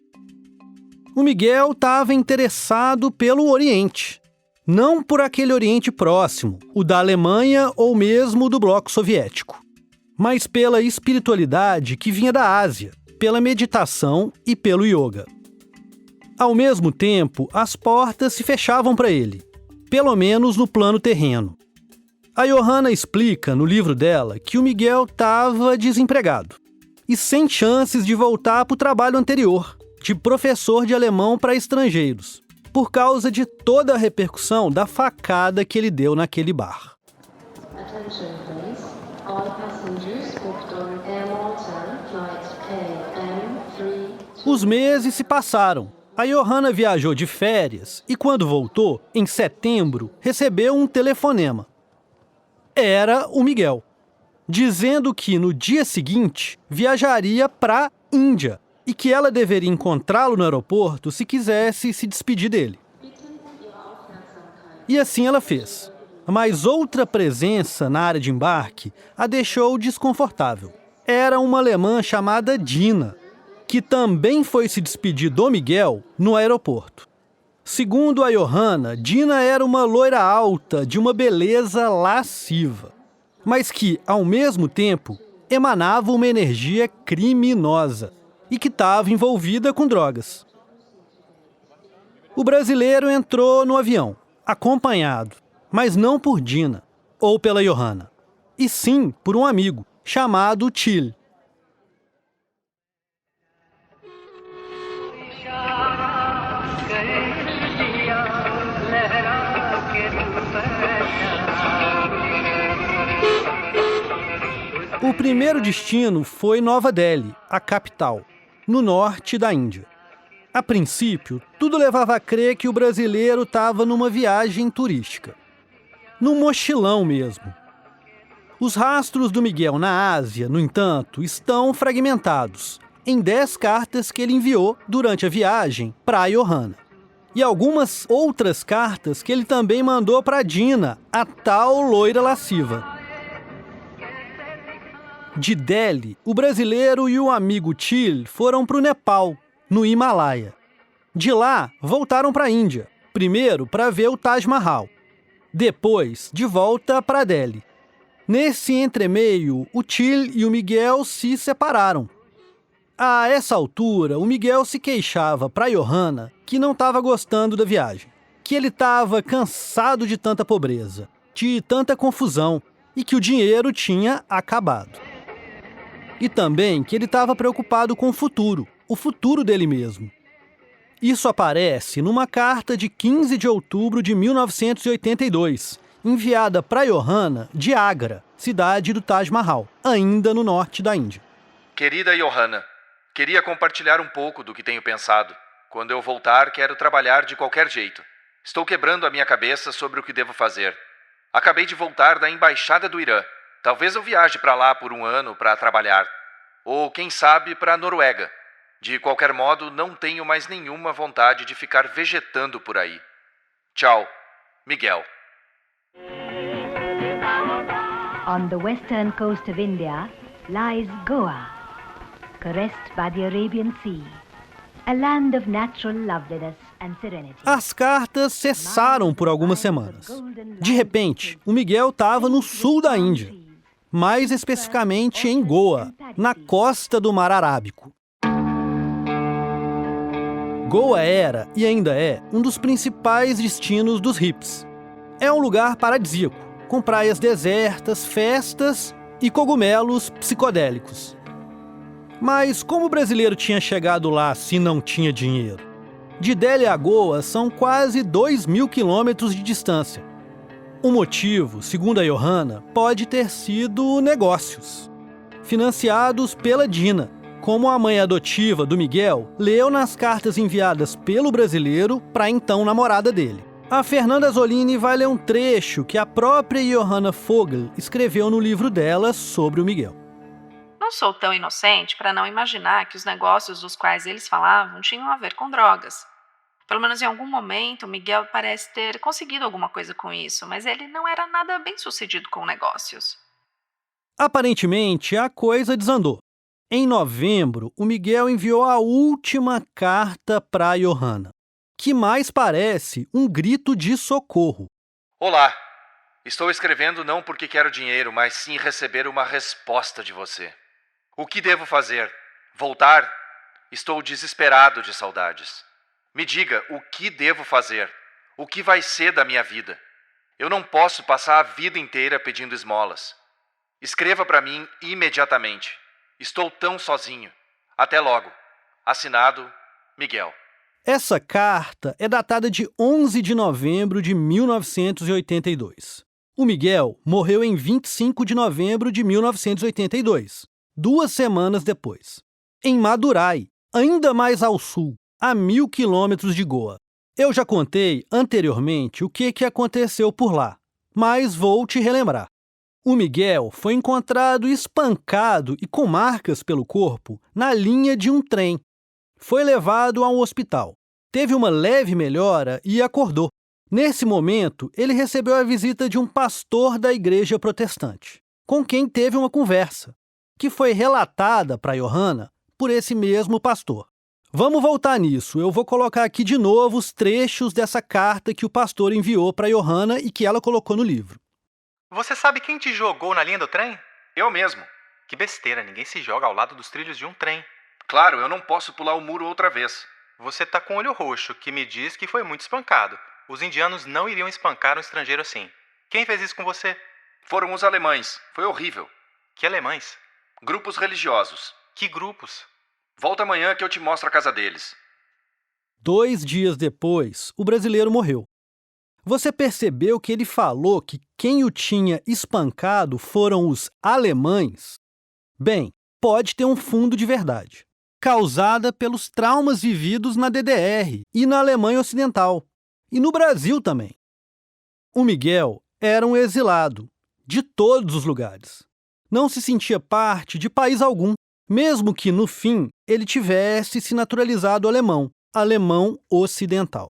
O Miguel estava interessado pelo Oriente, não por aquele Oriente próximo, o da Alemanha ou mesmo do Bloco Soviético, mas pela espiritualidade que vinha da Ásia, pela meditação e pelo yoga. Ao mesmo tempo, as portas se fechavam para ele, pelo menos no plano terreno. A Johanna explica no livro dela que o Miguel estava desempregado e sem chances de voltar para o trabalho anterior, de professor de alemão para estrangeiros, por causa de toda a repercussão da facada que ele deu naquele bar. Attention, please. All passengers booked on Air Malta, flight AM3. Os meses se passaram. A Johanna viajou de férias e, quando voltou, em setembro, recebeu um telefonema. Era o Miguel, dizendo que no dia seguinte viajaria para a Índia e que ela deveria encontrá-lo no aeroporto se quisesse se despedir dele. E assim ela fez. Mas outra presença na área de embarque a deixou desconfortável. Era uma alemã chamada Dina, que também foi se despedir do Miguel no aeroporto. Segundo a Johanna, Dina era uma loira alta de uma beleza lasciva, mas que, ao mesmo tempo, emanava uma energia criminosa e que estava envolvida com drogas. O brasileiro entrou no avião, acompanhado, mas não por Dina ou pela Johanna, e sim por um amigo chamado Till. O primeiro destino foi Nova Delhi, a capital, no norte da Índia. A princípio, tudo levava a crer que o brasileiro estava numa viagem turística. Num mochilão mesmo. Os rastros do Miguel na Ásia, no entanto, estão fragmentados em 10 cartas que ele enviou durante a viagem para a Johanna. E algumas outras cartas que ele também mandou para Dina, a tal loira lasciva. De Delhi, o brasileiro e o amigo Till foram para o Nepal, no Himalaia. De lá, voltaram para a Índia, primeiro para ver o Taj Mahal, depois de volta para Delhi. Nesse entremeio, o Till e o Miguel se separaram. A essa altura, o Miguel se queixava para Johanna que não estava gostando da viagem, que ele estava cansado de tanta pobreza, de tanta confusão e que o dinheiro tinha acabado. E também que ele estava preocupado com o futuro dele mesmo. Isso aparece numa carta de 15 de outubro de 1982, enviada para Johanna de Agra, cidade do Taj Mahal, ainda no norte da Índia. Querida Johanna, queria compartilhar um pouco do que tenho pensado. Quando eu voltar, quero trabalhar de qualquer jeito. Estou quebrando a minha cabeça sobre o que devo fazer. Acabei de voltar da Embaixada do Irã. Talvez eu viaje para lá por um ano para trabalhar. Ou, quem sabe, para a Noruega. De qualquer modo, não tenho mais nenhuma vontade de ficar vegetando por aí. Tchau, Miguel. On the western coast of India lies Goa, caressed by the Arabian Sea, a land of natural loveliness and serenity. As cartas cessaram por algumas semanas. De repente, o Miguel estava no sul da Índia, mais especificamente em Goa, na costa do Mar Arábico. Goa era, e ainda é, um dos principais destinos dos hippies. É um lugar paradisíaco, com praias desertas, festas e cogumelos psicodélicos. Mas como o brasileiro tinha chegado lá se não tinha dinheiro? De Delhi a Goa são quase 2.000 quilômetros de distância. O motivo, segundo a Johanna, pode ter sido negócios, financiados pela Dina, como a mãe adotiva do Miguel leu nas cartas enviadas pelo brasileiro para a então namorada dele. A Fernanda Zolini vai ler um trecho que a própria Johanna Vogel escreveu no livro dela sobre o Miguel. Não sou tão inocente para não imaginar que os negócios dos quais eles falavam tinham a ver com drogas. Pelo menos em algum momento, o Miguel parece ter conseguido alguma coisa com isso, mas ele não era nada bem sucedido com negócios. Aparentemente, a coisa desandou. Em novembro, o Miguel enviou a última carta para Johanna, que mais parece um grito de socorro. Olá, estou escrevendo não porque quero dinheiro, mas sim receber uma resposta de você. O que devo fazer? Voltar? Estou desesperado de saudades. Me diga o que devo fazer. O que vai ser da minha vida? Eu não posso passar a vida inteira pedindo esmolas. Escreva para mim imediatamente. Estou tão sozinho. Até logo. Assinado, Miguel. Essa carta é datada de 11 de novembro de 1982. O Miguel morreu em 25 de novembro de 1982, 2 semanas depois, em Madurai, ainda mais ao sul, a 1.000 quilômetros de Goa. Eu já contei anteriormente o que aconteceu por lá, mas vou te relembrar. O Miguel foi encontrado espancado e com marcas pelo corpo na linha de um trem. Foi levado a um hospital. Teve uma leve melhora e acordou. Nesse momento, ele recebeu a visita de um pastor da igreja protestante, com quem teve uma conversa, que foi relatada para Johanna por esse mesmo pastor. Vamos voltar nisso. Eu vou colocar aqui de novo os trechos dessa carta que o pastor enviou para Johanna e que ela colocou no livro. Você sabe quem te jogou na linha do trem? Eu mesmo. Que besteira, ninguém se joga ao lado dos trilhos de um trem. Claro, eu não posso pular o muro outra vez. Você tá com o olho roxo, que me diz que foi muito espancado. Os indianos não iriam espancar um estrangeiro assim. Quem fez isso com você? Foram os alemães. Foi horrível. Que alemães? Grupos religiosos. Que grupos? Volta amanhã que eu te mostro a casa deles. 2 dias depois, o brasileiro morreu. Você percebeu que ele falou que quem o tinha espancado foram os alemães? Bem, pode ter um fundo de verdade, causada pelos traumas vividos na DDR e na Alemanha Ocidental, e no Brasil também. O Miguel era um exilado, de todos os lugares. Não se sentia parte de país algum, mesmo que, no fim, ele tivesse se naturalizado alemão ocidental.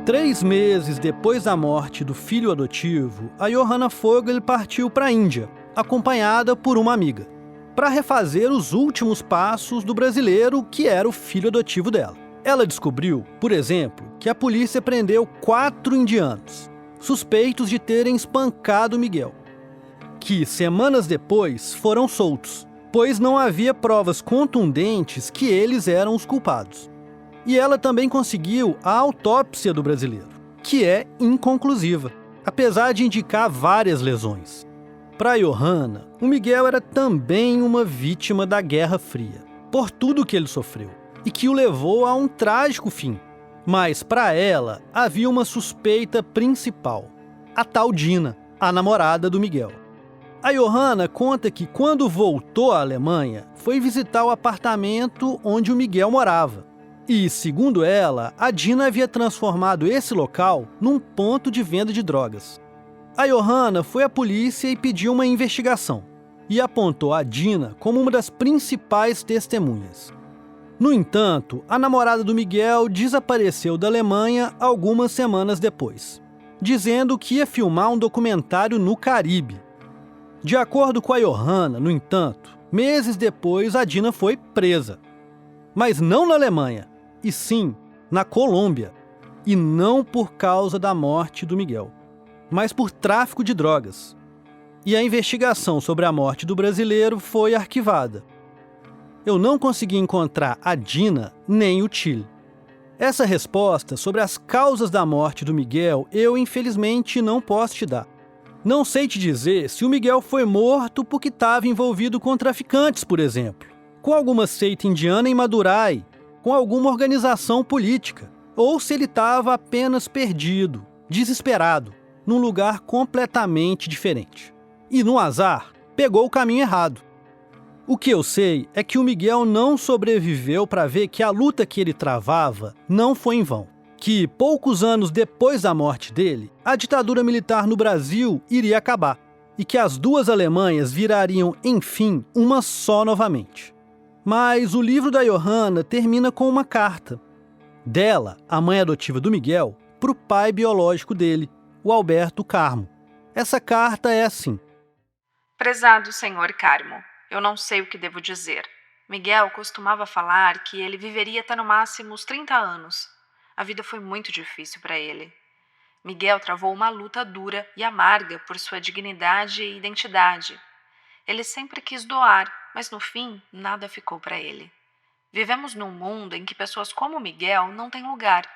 3 meses depois da morte do filho adotivo, a Johanna Vogel partiu para a Índia, acompanhada por uma amiga, para refazer os últimos passos do brasileiro que era o filho adotivo dela. Ela descobriu, por exemplo, que a polícia prendeu 4 indianos, suspeitos de terem espancado Miguel, que semanas depois foram soltos, pois não havia provas contundentes que eles eram os culpados. E ela também conseguiu a autópsia do brasileiro, que é inconclusiva, apesar de indicar várias lesões. Para Johanna, o Miguel era também uma vítima da Guerra Fria, por tudo que ele sofreu, e que o levou a um trágico fim. Mas para ela, havia uma suspeita principal, a tal Dina, a namorada do Miguel. A Johanna conta que quando voltou à Alemanha, foi visitar o apartamento onde o Miguel morava. E, segundo ela, a Dina havia transformado esse local num ponto de venda de drogas. A Johanna foi à polícia e pediu uma investigação, e apontou a Dina como uma das principais testemunhas. No entanto, a namorada do Miguel desapareceu da Alemanha algumas semanas depois, dizendo que ia filmar um documentário no Caribe. De acordo com a Johanna, no entanto, meses depois a Dina foi presa. Mas não na Alemanha, e sim na Colômbia, e não por causa da morte do Miguel, mas por tráfico de drogas. E a investigação sobre a morte do brasileiro foi arquivada. Eu não consegui encontrar a Dina nem o Chile. Essa resposta sobre as causas da morte do Miguel eu, infelizmente, não posso te dar. Não sei te dizer se o Miguel foi morto porque estava envolvido com traficantes, por exemplo, com alguma seita indiana em Madurai, com alguma organização política, ou se ele estava apenas perdido, desesperado, num lugar completamente diferente. E no azar, pegou o caminho errado. O que eu sei é que o Miguel não sobreviveu para ver que a luta que ele travava não foi em vão. Que, poucos anos depois da morte dele, a ditadura militar no Brasil iria acabar e que as duas Alemanhas virariam, enfim, uma só novamente. Mas o livro da Johanna termina com uma carta. Dela, a mãe adotiva do Miguel, para o pai biológico dele, o Alberto Carmo. Essa carta é assim: Prezado senhor Carmo, eu não sei o que devo dizer. Miguel costumava falar que ele viveria até no máximo os 30 anos. A vida foi muito difícil para ele. Miguel travou uma luta dura e amarga por sua dignidade e identidade. Ele sempre quis doar, mas no fim nada ficou para ele. Vivemos num mundo em que pessoas como Miguel não têm lugar.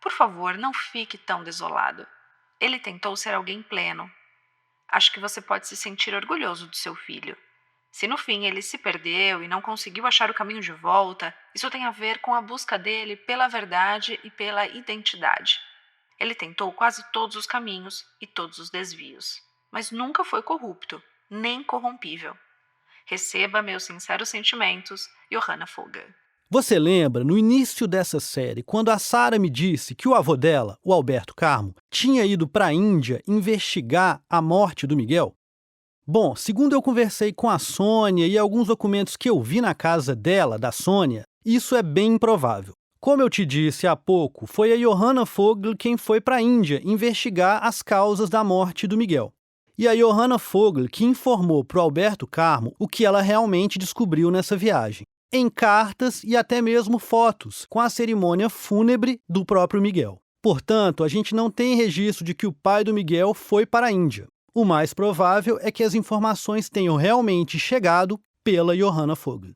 Por favor, não fique tão desolado. Ele tentou ser alguém pleno. Acho que você pode se sentir orgulhoso do seu filho. Se no fim ele se perdeu e não conseguiu achar o caminho de volta, isso tem a ver com a busca dele pela verdade e pela identidade. Ele tentou quase todos os caminhos e todos os desvios, mas nunca foi corrupto, nem corrompível. Receba meus sinceros sentimentos, Johanna Vogel. Você lembra, no início dessa série, quando a Sara me disse que o avô dela, o Alberto Carmo, tinha ido para a Índia investigar a morte do Miguel? Bom, segundo eu conversei com a Sônia e alguns documentos que eu vi na casa dela, da Sônia, isso é bem improvável. Como eu te disse há pouco, foi a Johanna Vogel quem foi para a Índia investigar as causas da morte do Miguel. E a Johanna Vogel que informou para o Alberto Carmo o que ela realmente descobriu nessa viagem, em cartas e até mesmo fotos, com a cerimônia fúnebre do próprio Miguel. Portanto, a gente não tem registro de que o pai do Miguel foi para a Índia. O mais provável é que as informações tenham realmente chegado pela Johanna Vogel.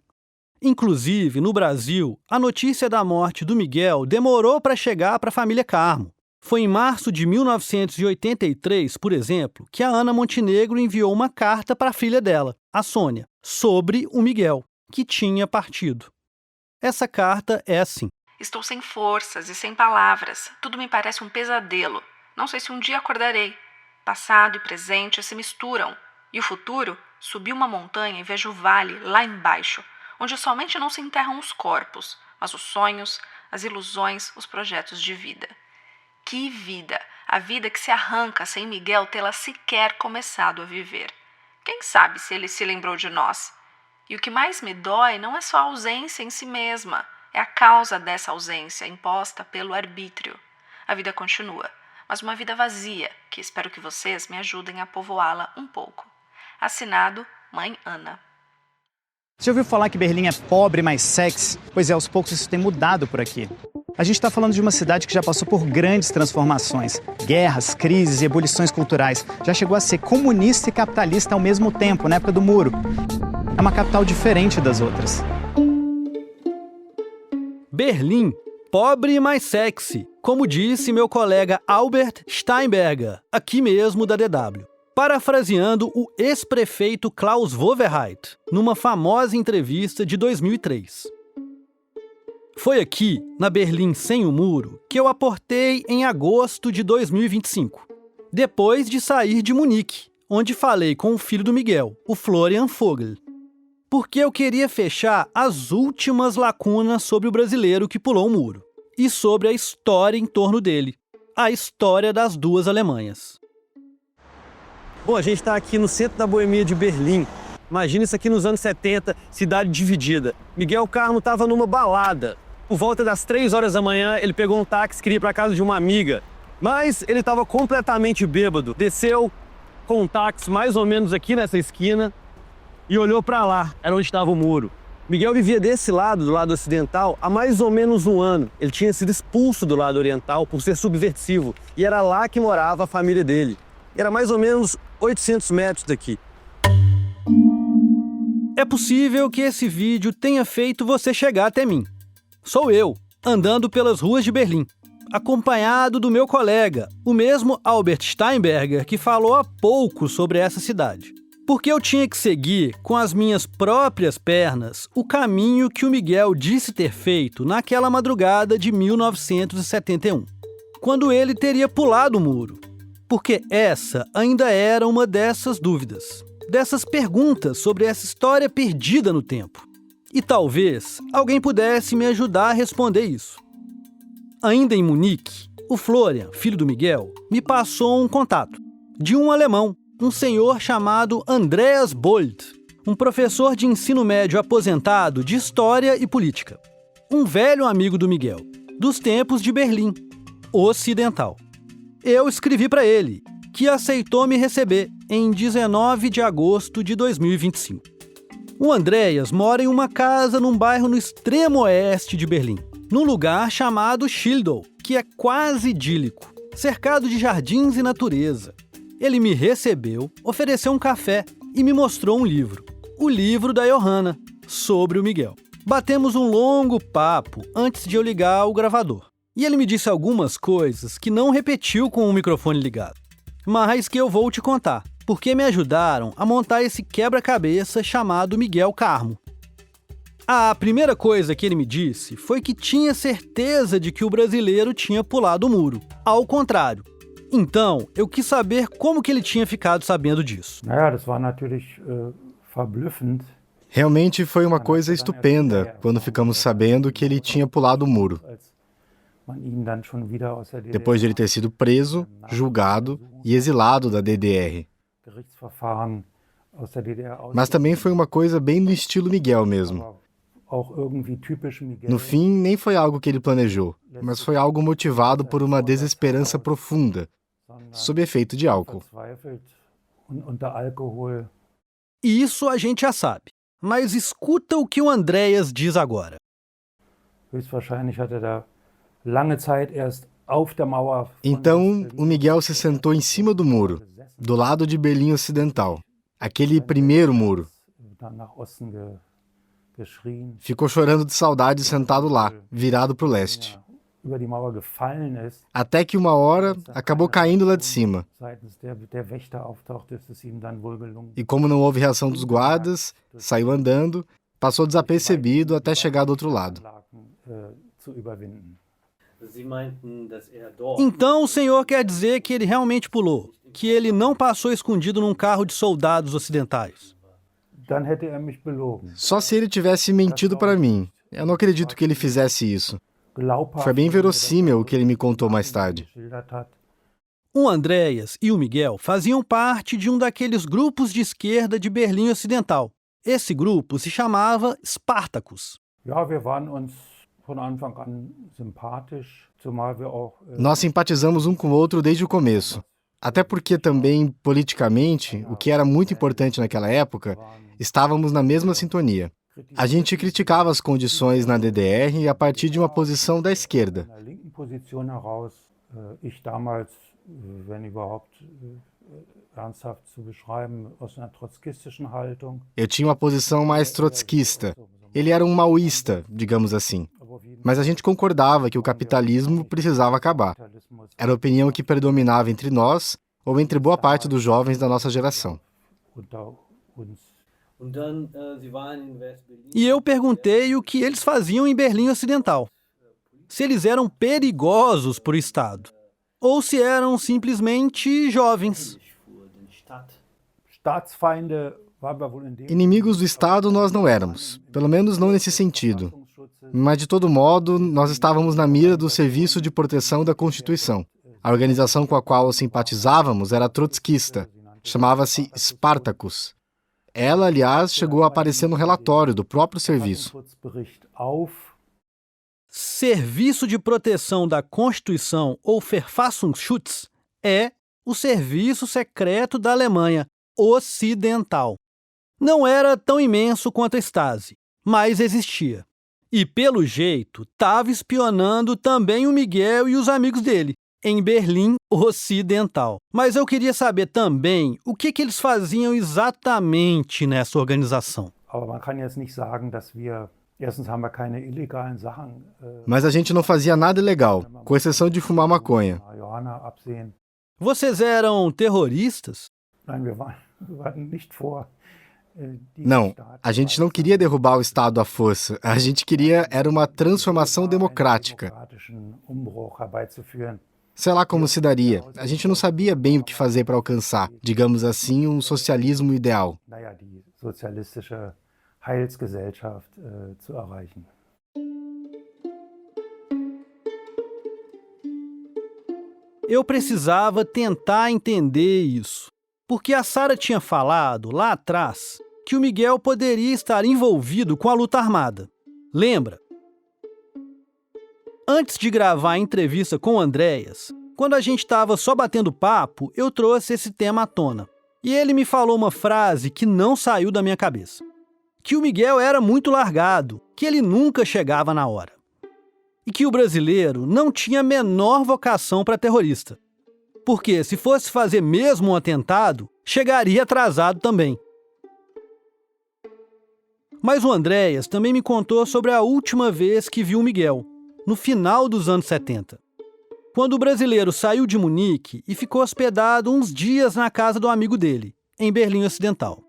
Inclusive, no Brasil, a notícia da morte do Miguel demorou para chegar para a família Carmo. Foi em março de 1983, por exemplo, que a Ana Montenegro enviou uma carta para a filha dela, a Sônia, sobre o Miguel, que tinha partido. Essa carta é assim: Estou sem forças e sem palavras. Tudo me parece um pesadelo. Não sei se um dia acordarei. Passado e presente se misturam. E o futuro? Subi uma montanha e vejo o vale lá embaixo, onde somente não se enterram os corpos, mas os sonhos, as ilusões, os projetos de vida. Que vida! A vida que se arranca sem Miguel tê-la sequer começado a viver. Quem sabe se ele se lembrou de nós? E o que mais me dói não é só a ausência em si mesma, é a causa dessa ausência imposta pelo arbítrio. A vida continua, mas uma vida vazia, que espero que vocês me ajudem a povoá-la um pouco. Assinado, Mãe Ana. Você ouviu falar que Berlim é pobre, mas sexy? Pois é, aos poucos isso tem mudado por aqui. A gente está falando de uma cidade que já passou por grandes transformações. Guerras, crises e ebulições culturais. Já chegou a ser comunista e capitalista ao mesmo tempo, na época do Muro. É uma capital diferente das outras. Berlim, pobre, mas sexy, como disse meu colega Albert Steinberger, aqui mesmo da DW. Parafraseando o ex-prefeito Klaus Wowereit, numa famosa entrevista de 2003. Foi aqui, na Berlim sem o muro, que eu aportei em agosto de 2025, depois de sair de Munique, onde falei com o filho do Miguel, o Florian Vogel. Porque eu queria fechar as últimas lacunas sobre o brasileiro que pulou o muro, e sobre a história em torno dele, a história das duas Alemanhas. Bom, a gente está aqui no centro da boemia de Berlim. Imagina isso aqui nos anos 70, cidade dividida. Miguel Carmo estava numa balada. Por volta das 3 horas da manhã, ele pegou um táxi, queria ir para casa de uma amiga. Mas ele estava completamente bêbado. Desceu com um táxi mais ou menos aqui nessa esquina e olhou para lá, era onde estava o muro. Miguel vivia desse lado, do lado ocidental, há mais ou menos um ano. Ele tinha sido expulso do lado oriental por ser subversivo. E era lá que morava a família dele. Era mais ou menos 800 metros daqui. É possível que esse vídeo tenha feito você chegar até mim. Sou eu, andando pelas ruas de Berlim, acompanhado do meu colega, o mesmo Albert Steinberger, que falou há pouco sobre essa cidade. Porque eu tinha que seguir, com as minhas próprias pernas, o caminho que o Miguel disse ter feito naquela madrugada de 1971, quando ele teria pulado o muro. Porque essa ainda era uma dessas dúvidas. dessas perguntas sobre essa história perdida no tempo. E talvez alguém pudesse me ajudar a responder isso. Ainda em Munique, o Florian, filho do Miguel, me passou um contato de um alemão, um senhor chamado Andreas Bold, um professor de ensino médio aposentado de História e Política. Um velho amigo do Miguel, dos tempos de Berlim Ocidental. Eu escrevi para ele, que aceitou me receber em 19 de agosto de 2025. O Andreas mora em uma casa num bairro no extremo oeste de Berlim, num lugar chamado Schildau, que é quase idílico, cercado de jardins e natureza. Ele me recebeu, ofereceu um café e me mostrou um livro, o livro da Johanna, sobre o Miguel. Batemos um longo papo antes de eu ligar o gravador. E ele me disse algumas coisas que não repetiu com o microfone ligado, mas que eu vou te contar, porque me ajudaram a montar esse quebra-cabeça chamado Miguel Carmo. A primeira coisa que ele me disse foi que tinha certeza de que o brasileiro tinha pulado o muro, ao contrário. Então, eu quis saber como que ele tinha ficado sabendo disso. Realmente foi uma coisa estupenda quando ficamos sabendo que ele tinha pulado o muro. Depois de ele ter sido preso, julgado e exilado da DDR. Mas também foi uma coisa bem no estilo Miguel mesmo. No fim, nem foi algo que ele planejou, mas foi algo motivado por uma desesperança profunda, sob efeito de álcool. Isso a gente já sabe, mas escuta o que o Andreas diz agora. Então, o Miguel se sentou em cima do muro, do lado de Berlim Ocidental, aquele primeiro muro. Ficou chorando de saudade sentado lá, virado para o leste. Até que uma hora acabou caindo lá de cima. E como não houve reação dos guardas, saiu andando, passou desapercebido até chegar do outro lado. Então o senhor quer dizer que ele realmente pulou, que ele não passou escondido num carro de soldados ocidentais? Só se ele tivesse mentido para mim. Eu não acredito que ele fizesse isso. Foi bem verossímil o que ele me contou mais tarde. O Andreas e o Miguel faziam parte de um daqueles grupos de esquerda de Berlim Ocidental. Esse grupo se chamava Spartacus. Nós simpatizamos um com o outro desde o começo. Até porque também, politicamente, o que era muito importante naquela época, estávamos na mesma sintonia. A gente criticava as condições na DDR a partir de uma posição da esquerda. Eu tinha uma posição mais trotskista. Ele era um maoísta, digamos assim. Mas a gente concordava que o capitalismo precisava acabar. Era a opinião que predominava entre nós ou entre boa parte dos jovens da nossa geração. E eu perguntei o que eles faziam em Berlim Ocidental. Se eles eram perigosos para o Estado, ou se eram simplesmente jovens. Inimigos do Estado nós não éramos, pelo menos não nesse sentido. Mas, de todo modo, nós estávamos na mira do Serviço de Proteção da Constituição. A organização com a qual simpatizávamos era trotskista, chamava-se Spartacus. Ela, aliás, chegou a aparecer no relatório do próprio serviço. Serviço de Proteção da Constituição, ou Verfassungsschutz, é o serviço secreto da Alemanha Ocidental. Não era tão imenso quanto a Stasi, mas existia. E, pelo jeito, estava espionando também o Miguel e os amigos dele, em Berlim Ocidental. Mas eu queria saber também o que eles faziam exatamente nessa organização. Mas a gente não fazia nada ilegal, com exceção de fumar maconha. Vocês eram terroristas? Não, a gente não queria derrubar o Estado à força. A gente queria era uma transformação democrática. Sei lá como se daria. A gente não sabia bem o que fazer para alcançar, digamos assim, um socialismo ideal. Eu precisava tentar entender isso, porque a Sara tinha falado, lá atrás, que o Miguel poderia estar envolvido com a luta armada. Lembra? Antes de gravar a entrevista com o Andréas, quando a gente estava só batendo papo, eu trouxe esse tema à tona. E ele me falou uma frase que não saiu da minha cabeça. Que o Miguel era muito largado, que ele nunca chegava na hora. E que o brasileiro não tinha a menor vocação para terrorista. Porque se fosse fazer mesmo um atentado, chegaria atrasado também. Mas o Andréas também me contou sobre a última vez que viu o Miguel, no final dos anos 70. Quando o brasileiro saiu de Munique e ficou hospedado uns dias na casa do amigo dele, em Berlim Ocidental.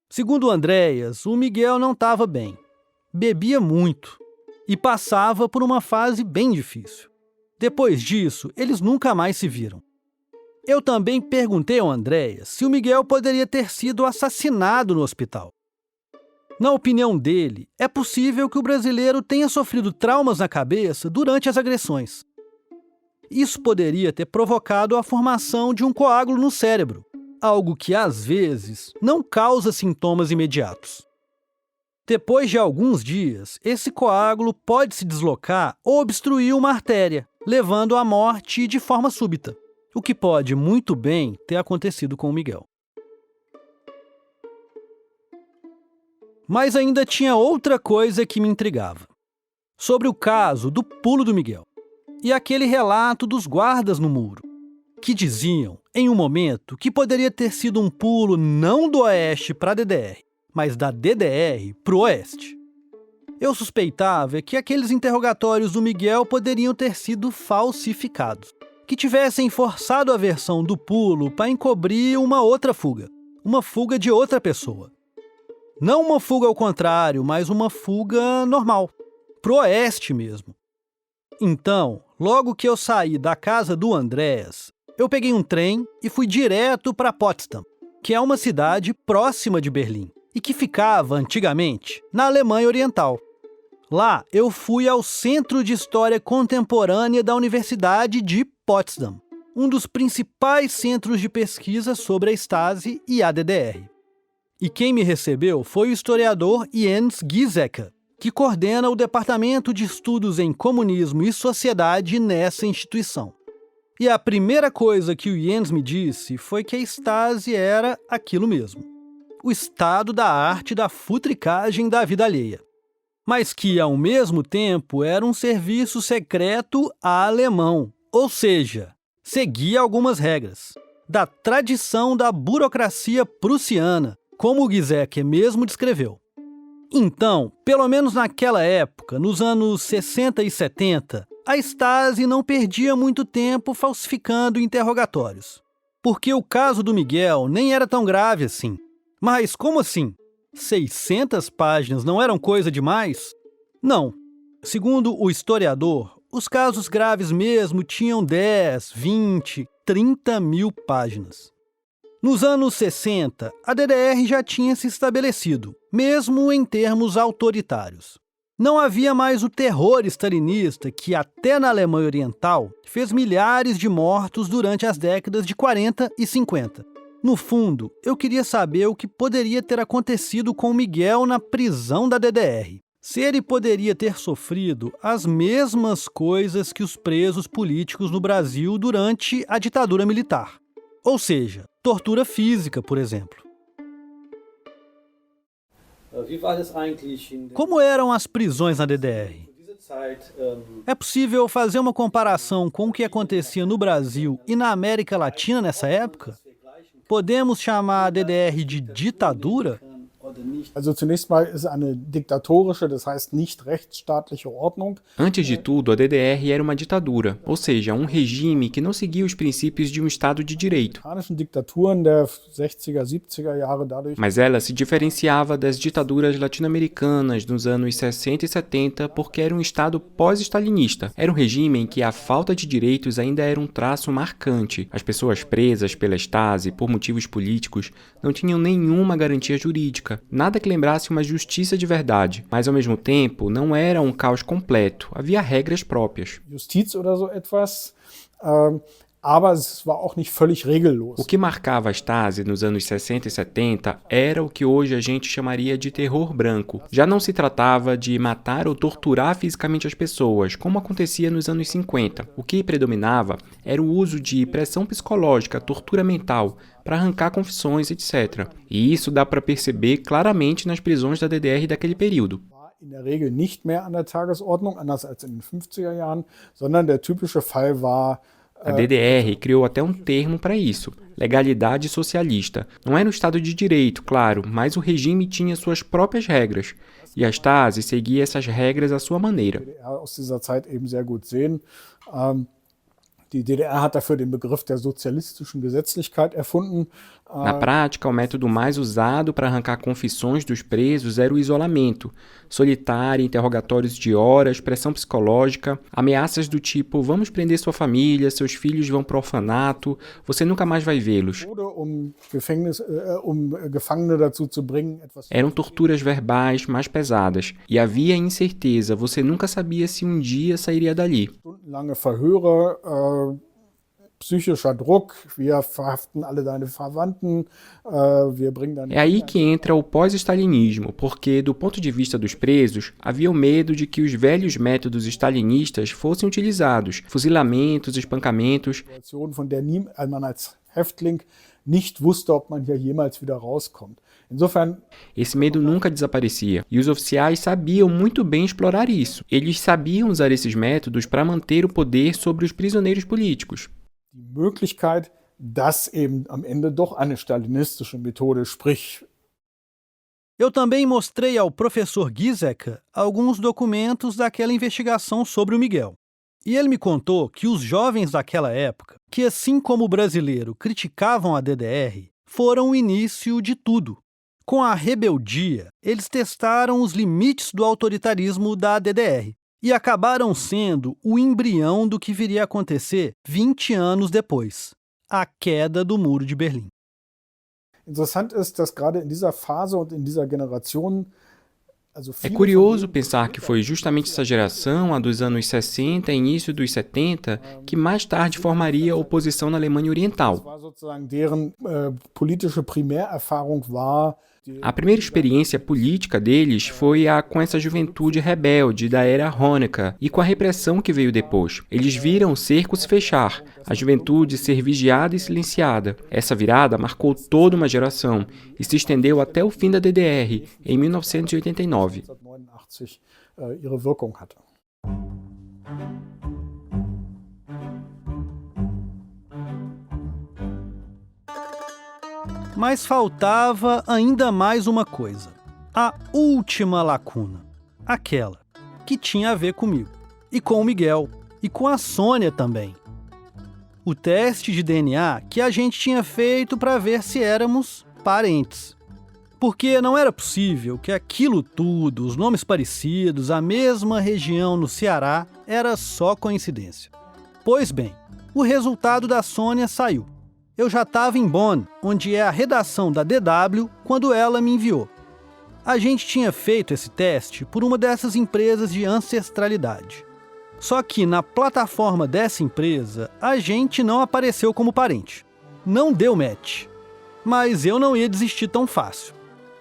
Segundo o Andréas, o Miguel não estava bem. Bebia muito e passava por uma fase bem difícil. Depois disso, eles nunca mais se viram. Eu também perguntei ao Andréas se o Miguel poderia ter sido assassinado no hospital. Na opinião dele, é possível que o brasileiro tenha sofrido traumas na cabeça durante as agressões. Isso poderia ter provocado a formação de um coágulo no cérebro, algo que, às vezes, não causa sintomas imediatos. Depois de alguns dias, esse coágulo pode se deslocar ou obstruir uma artéria, levando à morte de forma súbita, o que pode muito bem ter acontecido com o Miguel. Mas ainda tinha outra coisa que me intrigava. Sobre o caso do pulo do Miguel e aquele relato dos guardas no muro, que diziam, em um momento, que poderia ter sido um pulo não do Oeste para a DDR, mas da DDR para o Oeste. Eu suspeitava que aqueles interrogatórios do Miguel poderiam ter sido falsificados, que tivessem forçado a versão do pulo para encobrir uma outra fuga, uma fuga de outra pessoa. Não uma fuga ao contrário, mas uma fuga normal, pro Oeste mesmo. Então, logo que eu saí da casa do Andréas, eu peguei um trem e fui direto para Potsdam, que é uma cidade próxima de Berlim e que ficava, antigamente, na Alemanha Oriental. Lá, eu fui ao Centro de História Contemporânea da Universidade de Potsdam, um dos principais centros de pesquisa sobre a Stasi e a DDR. E quem me recebeu foi o historiador Jens Giesecke, que coordena o Departamento de Estudos em Comunismo e Sociedade nessa instituição. E a primeira coisa que o Jens me disse foi que a Stasi era aquilo mesmo. O estado da arte da futricagem da vida alheia. Mas que, ao mesmo tempo, era um serviço secreto alemão, ou seja, seguia algumas regras, da tradição da burocracia prussiana, como o Giesecke mesmo descreveu. Então, pelo menos naquela época, nos anos 60 e 70, a Stasi não perdia muito tempo falsificando interrogatórios. Porque o caso do Miguel nem era tão grave assim. Mas como assim? 600 páginas não eram coisa demais? Não. Segundo o historiador, os casos graves mesmo tinham 10, 20, 30 mil páginas. Nos anos 60, a DDR já tinha se estabelecido, mesmo em termos autoritários. Não havia mais o terror stalinista que, até na Alemanha Oriental, fez milhares de mortos durante as décadas de 40 e 50. No fundo, eu queria saber o que poderia ter acontecido com Miguel na prisão da DDR. Se ele poderia ter sofrido as mesmas coisas que os presos políticos no Brasil durante a ditadura militar. Ou seja, tortura física, por exemplo. Como eram as prisões na DDR? É possível fazer uma comparação com o que acontecia no Brasil e na América Latina nessa época? Podemos chamar a DDR de ditadura? Antes de tudo, a DDR era uma ditadura, ou seja, um regime que não seguia os princípios de um Estado de direito. Mas ela se diferenciava das ditaduras latino-americanas nos anos 60 e 70 porque era um Estado pós-stalinista. Era um regime em que a falta de direitos ainda era um traço marcante. As pessoas presas pela Stasi por motivos políticos não tinham nenhuma garantia jurídica, nada que lembrasse uma justiça de verdade, mas ao mesmo tempo não era um caos completo, havia regras próprias. O que marcava a Stasi nos anos 60 e 70 era o que hoje a gente chamaria de terror branco. Já não se tratava de matar ou torturar fisicamente as pessoas, como acontecia nos anos 50. O que predominava era o uso de pressão psicológica, tortura mental, para arrancar confissões, etc. E isso dá para perceber claramente nas prisões da DDR daquele período. In der Regel nicht mehr an der Tagesordnung, anders als in den 50er Jahren, sondern der typische Fall war. A DDR criou até um termo para isso, legalidade socialista. Não era um Estado de direito, claro, mas o regime tinha suas próprias regras. E a Stasi seguia essas regras à sua maneira. Die DDR hat dafür den Begriff der sozialistischen Gesetzlichkeit erfunden. Na prática, o método mais usado para arrancar confissões dos presos era o isolamento, solitário, interrogatórios de horas, pressão psicológica, ameaças do tipo vamos prender sua família, seus filhos vão para o orfanato, você nunca mais vai vê-los. Eram torturas verbais mais pesadas e havia incerteza, você nunca sabia se um dia sairia dali. Psychischer Druck, wir verhaften alle deine Verwandten, wir bringen deine... É aí que entra o pós-stalinismo, porque, do ponto de vista dos presos, havia o medo de que os velhos métodos stalinistas fossem utilizados, fuzilamentos, espancamentos... ...von der man als Häftling nicht wusste, ob man hier jemals wieder rauskommt. Esse medo nunca desaparecia, e os oficiais sabiam muito bem explorar isso. Eles sabiam usar esses métodos para manter o poder sobre os prisioneiros políticos. Die Möglichkeit, dass eben am Ende doch eine stalinistische Methode, sprich. Eu também mostrei ao professor Giesecke alguns documentos daquela investigação sobre o Miguel. E ele me contou que os jovens daquela época, que assim como o brasileiro criticavam a DDR, foram o início de tudo. Com a rebeldia, eles testaram os limites do autoritarismo da DDR. E acabaram sendo o embrião do que viria a acontecer 20 anos depois, a queda do Muro de Berlim. Interessant ist, dass gerade in dieser Phase und in dieser Generation É curioso pensar que foi justamente essa geração, a dos anos 60 e início dos 70, que mais tarde formaria a oposição na Alemanha Oriental. A primeira experiência política deles foi com essa juventude rebelde da era Honecker e com a repressão que veio depois. Eles viram o cerco se fechar, a juventude ser vigiada e silenciada. Essa virada marcou toda uma geração e se estendeu até o fim da DDR, em 1989. Mas faltava ainda mais uma coisa. A última lacuna. Aquela que tinha a ver comigo. E com o Miguel. E com a Sônia também. O teste de DNA que a gente tinha feito para ver se éramos parentes. Porque não era possível que aquilo tudo, os nomes parecidos, a mesma região no Ceará, era só coincidência. Pois bem, o resultado da Sônia saiu. Eu já estava em Bonn, onde é a redação da DW, quando ela me enviou. A gente tinha feito esse teste por uma dessas empresas de ancestralidade. Só que na plataforma dessa empresa, a gente não apareceu como parente. Não deu match. Mas eu não ia desistir tão fácil.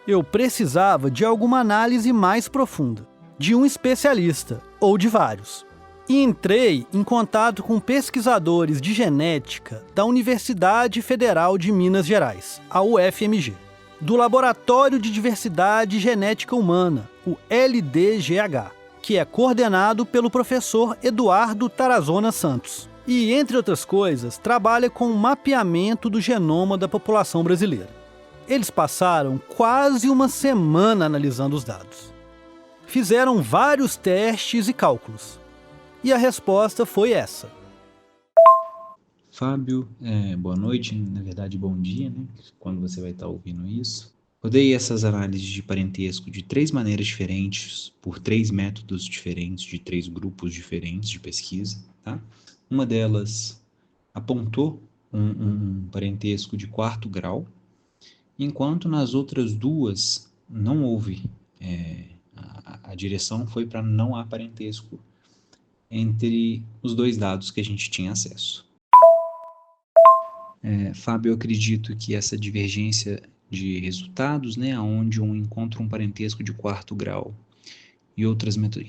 Eu precisava de alguma análise mais profunda, de um especialista, ou de vários. E entrei em contato com pesquisadores de genética da Universidade Federal de Minas Gerais, a UFMG, do Laboratório de Diversidade Genética Humana, o LDGH, que é coordenado pelo professor Eduardo Tarazona Santos. E, entre outras coisas, trabalha com o mapeamento do genoma da população brasileira. Eles passaram quase uma semana analisando os dados. Fizeram vários testes e cálculos. E a resposta foi essa. Fábio, boa noite, na verdade bom dia, né? Quando você vai estar ouvindo isso. Rodei essas análises de parentesco de 3 maneiras diferentes, por 3 métodos diferentes, de 3 grupos diferentes de pesquisa, tá? Uma delas apontou um parentesco de 4º grau, enquanto nas outras 2 não houve, a direção foi para não há parentesco entre os 2 dados que a gente tinha acesso. Fábio, eu acredito que essa divergência de resultados, né, onde um encontra um parentesco de 4º grau e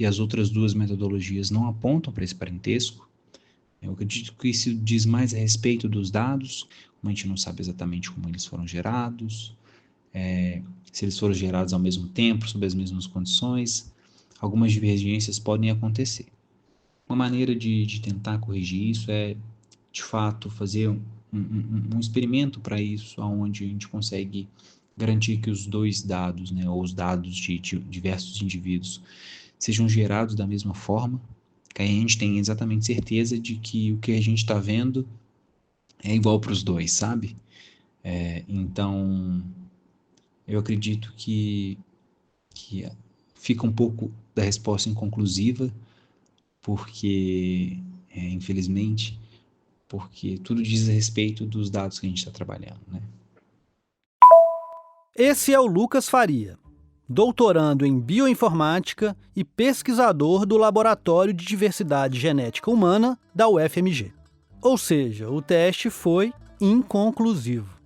as outras 2 metodologias não apontam para esse parentesco, eu acredito que isso diz mais a respeito dos dados, como a gente não sabe exatamente como eles foram gerados, se eles foram gerados ao mesmo tempo, sob as mesmas condições, algumas divergências podem acontecer. Uma maneira de tentar corrigir isso é, de fato, fazer um experimento para isso, onde a gente consegue garantir que os 2 dados, né, ou os dados de diversos indivíduos, sejam gerados da mesma forma, que aí a gente tem exatamente certeza de que o que a gente está vendo é igual para os 2, sabe? Então, eu acredito que fica um pouco da resposta inconclusiva, porque, infelizmente, porque tudo diz a respeito dos dados que a gente está trabalhando, né? Esse é o Lucas Faria, doutorando em bioinformática e pesquisador do Laboratório de Diversidade Genética Humana da UFMG. Ou seja, o teste foi inconclusivo.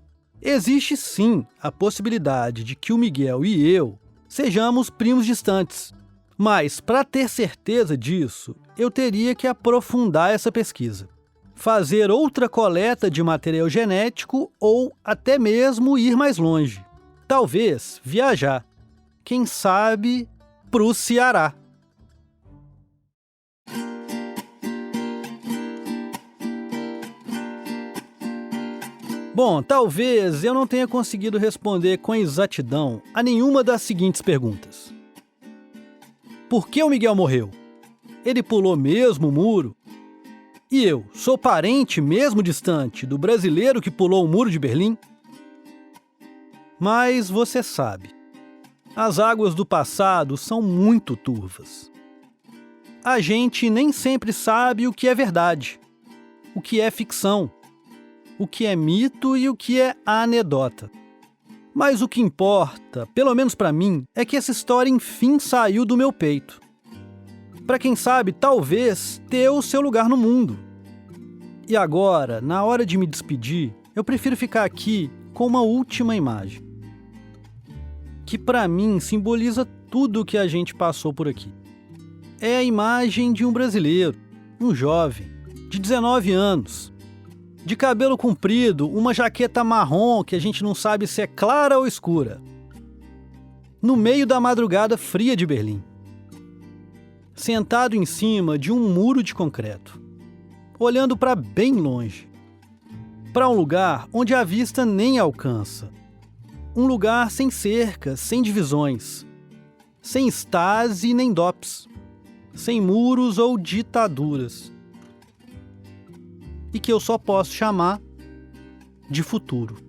Existe sim a possibilidade de que o Miguel e eu sejamos primos distantes, mas para ter certeza disso, eu teria que aprofundar essa pesquisa, fazer outra coleta de material genético ou até mesmo ir mais longe. Talvez viajar, quem sabe, para o Ceará. Bom, talvez eu não tenha conseguido responder com exatidão a nenhuma das seguintes perguntas. Por que o Miguel morreu? Ele pulou mesmo o muro? E eu, sou parente mesmo distante do brasileiro que pulou o muro de Berlim? Mas você sabe, as águas do passado são muito turvas. A gente nem sempre sabe o que é verdade, o que é ficção, o que é mito e o que é anedota. Mas o que importa, pelo menos para mim, é que essa história enfim saiu do meu peito. Para quem sabe, talvez, ter o seu lugar no mundo. E agora, na hora de me despedir, eu prefiro ficar aqui com uma última imagem, que para mim simboliza tudo o que a gente passou por aqui. É a imagem de um brasileiro, um jovem, de 19 anos, de cabelo comprido, uma jaqueta marrom que a gente não sabe se é clara ou escura, no meio da madrugada fria de Berlim, sentado em cima de um muro de concreto, olhando para bem longe, para um lugar onde a vista nem alcança, um lugar sem cercas, sem divisões, sem Stasi nem DOPS, sem muros ou ditaduras, e que eu só posso chamar de futuro.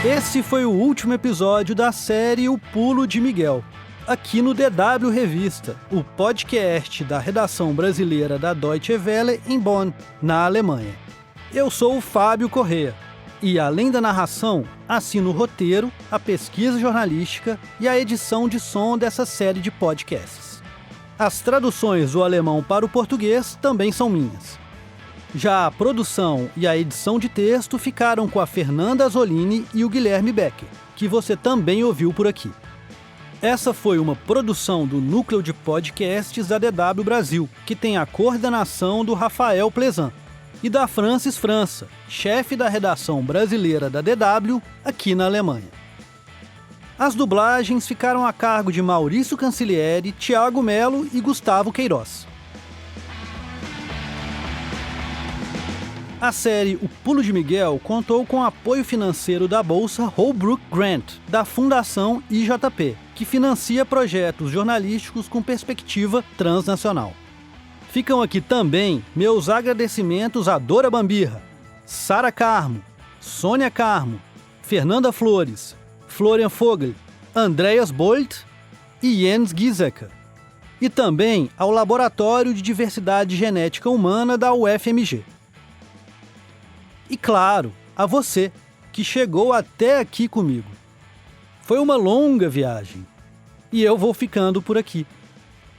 Esse foi o último episódio da série O Pulo de Miguel, aqui no DW Revista, o podcast da redação brasileira da Deutsche Welle em Bonn, na Alemanha. Eu sou o Fábio Corrêa e, além da narração, assino o roteiro, a pesquisa jornalística e a edição de som dessa série de podcasts. As traduções do alemão para o português também são minhas. Já a produção e a edição de texto ficaram com a Fernanda Azzolini e o Guilherme Becker, que você também ouviu por aqui. Essa foi uma produção do Núcleo de Podcasts da DW Brasil, que tem a coordenação do Rafael Plezan e da Francis França, chefe da redação brasileira da DW aqui na Alemanha. As dublagens ficaram a cargo de Maurício Cancellieri, Thiago Melo e Gustavo Queiroz. A série O Pulo de Miguel contou com apoio financeiro da bolsa Holbrook Grant, da Fundação IJP, que financia projetos jornalísticos com perspectiva transnacional. Ficam aqui também meus agradecimentos a Dora Bambirra, Sara Carmo, Sônia Carmo, Fernanda Flores, Florian Vogel, Andreas Bolt e Jens Giesecker. E também ao Laboratório de Diversidade Genética Humana da UFMG. E claro, a você, que chegou até aqui comigo. Foi uma longa viagem. E eu vou ficando por aqui.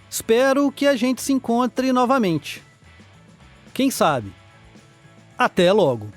Espero que a gente se encontre novamente. Quem sabe? Até logo!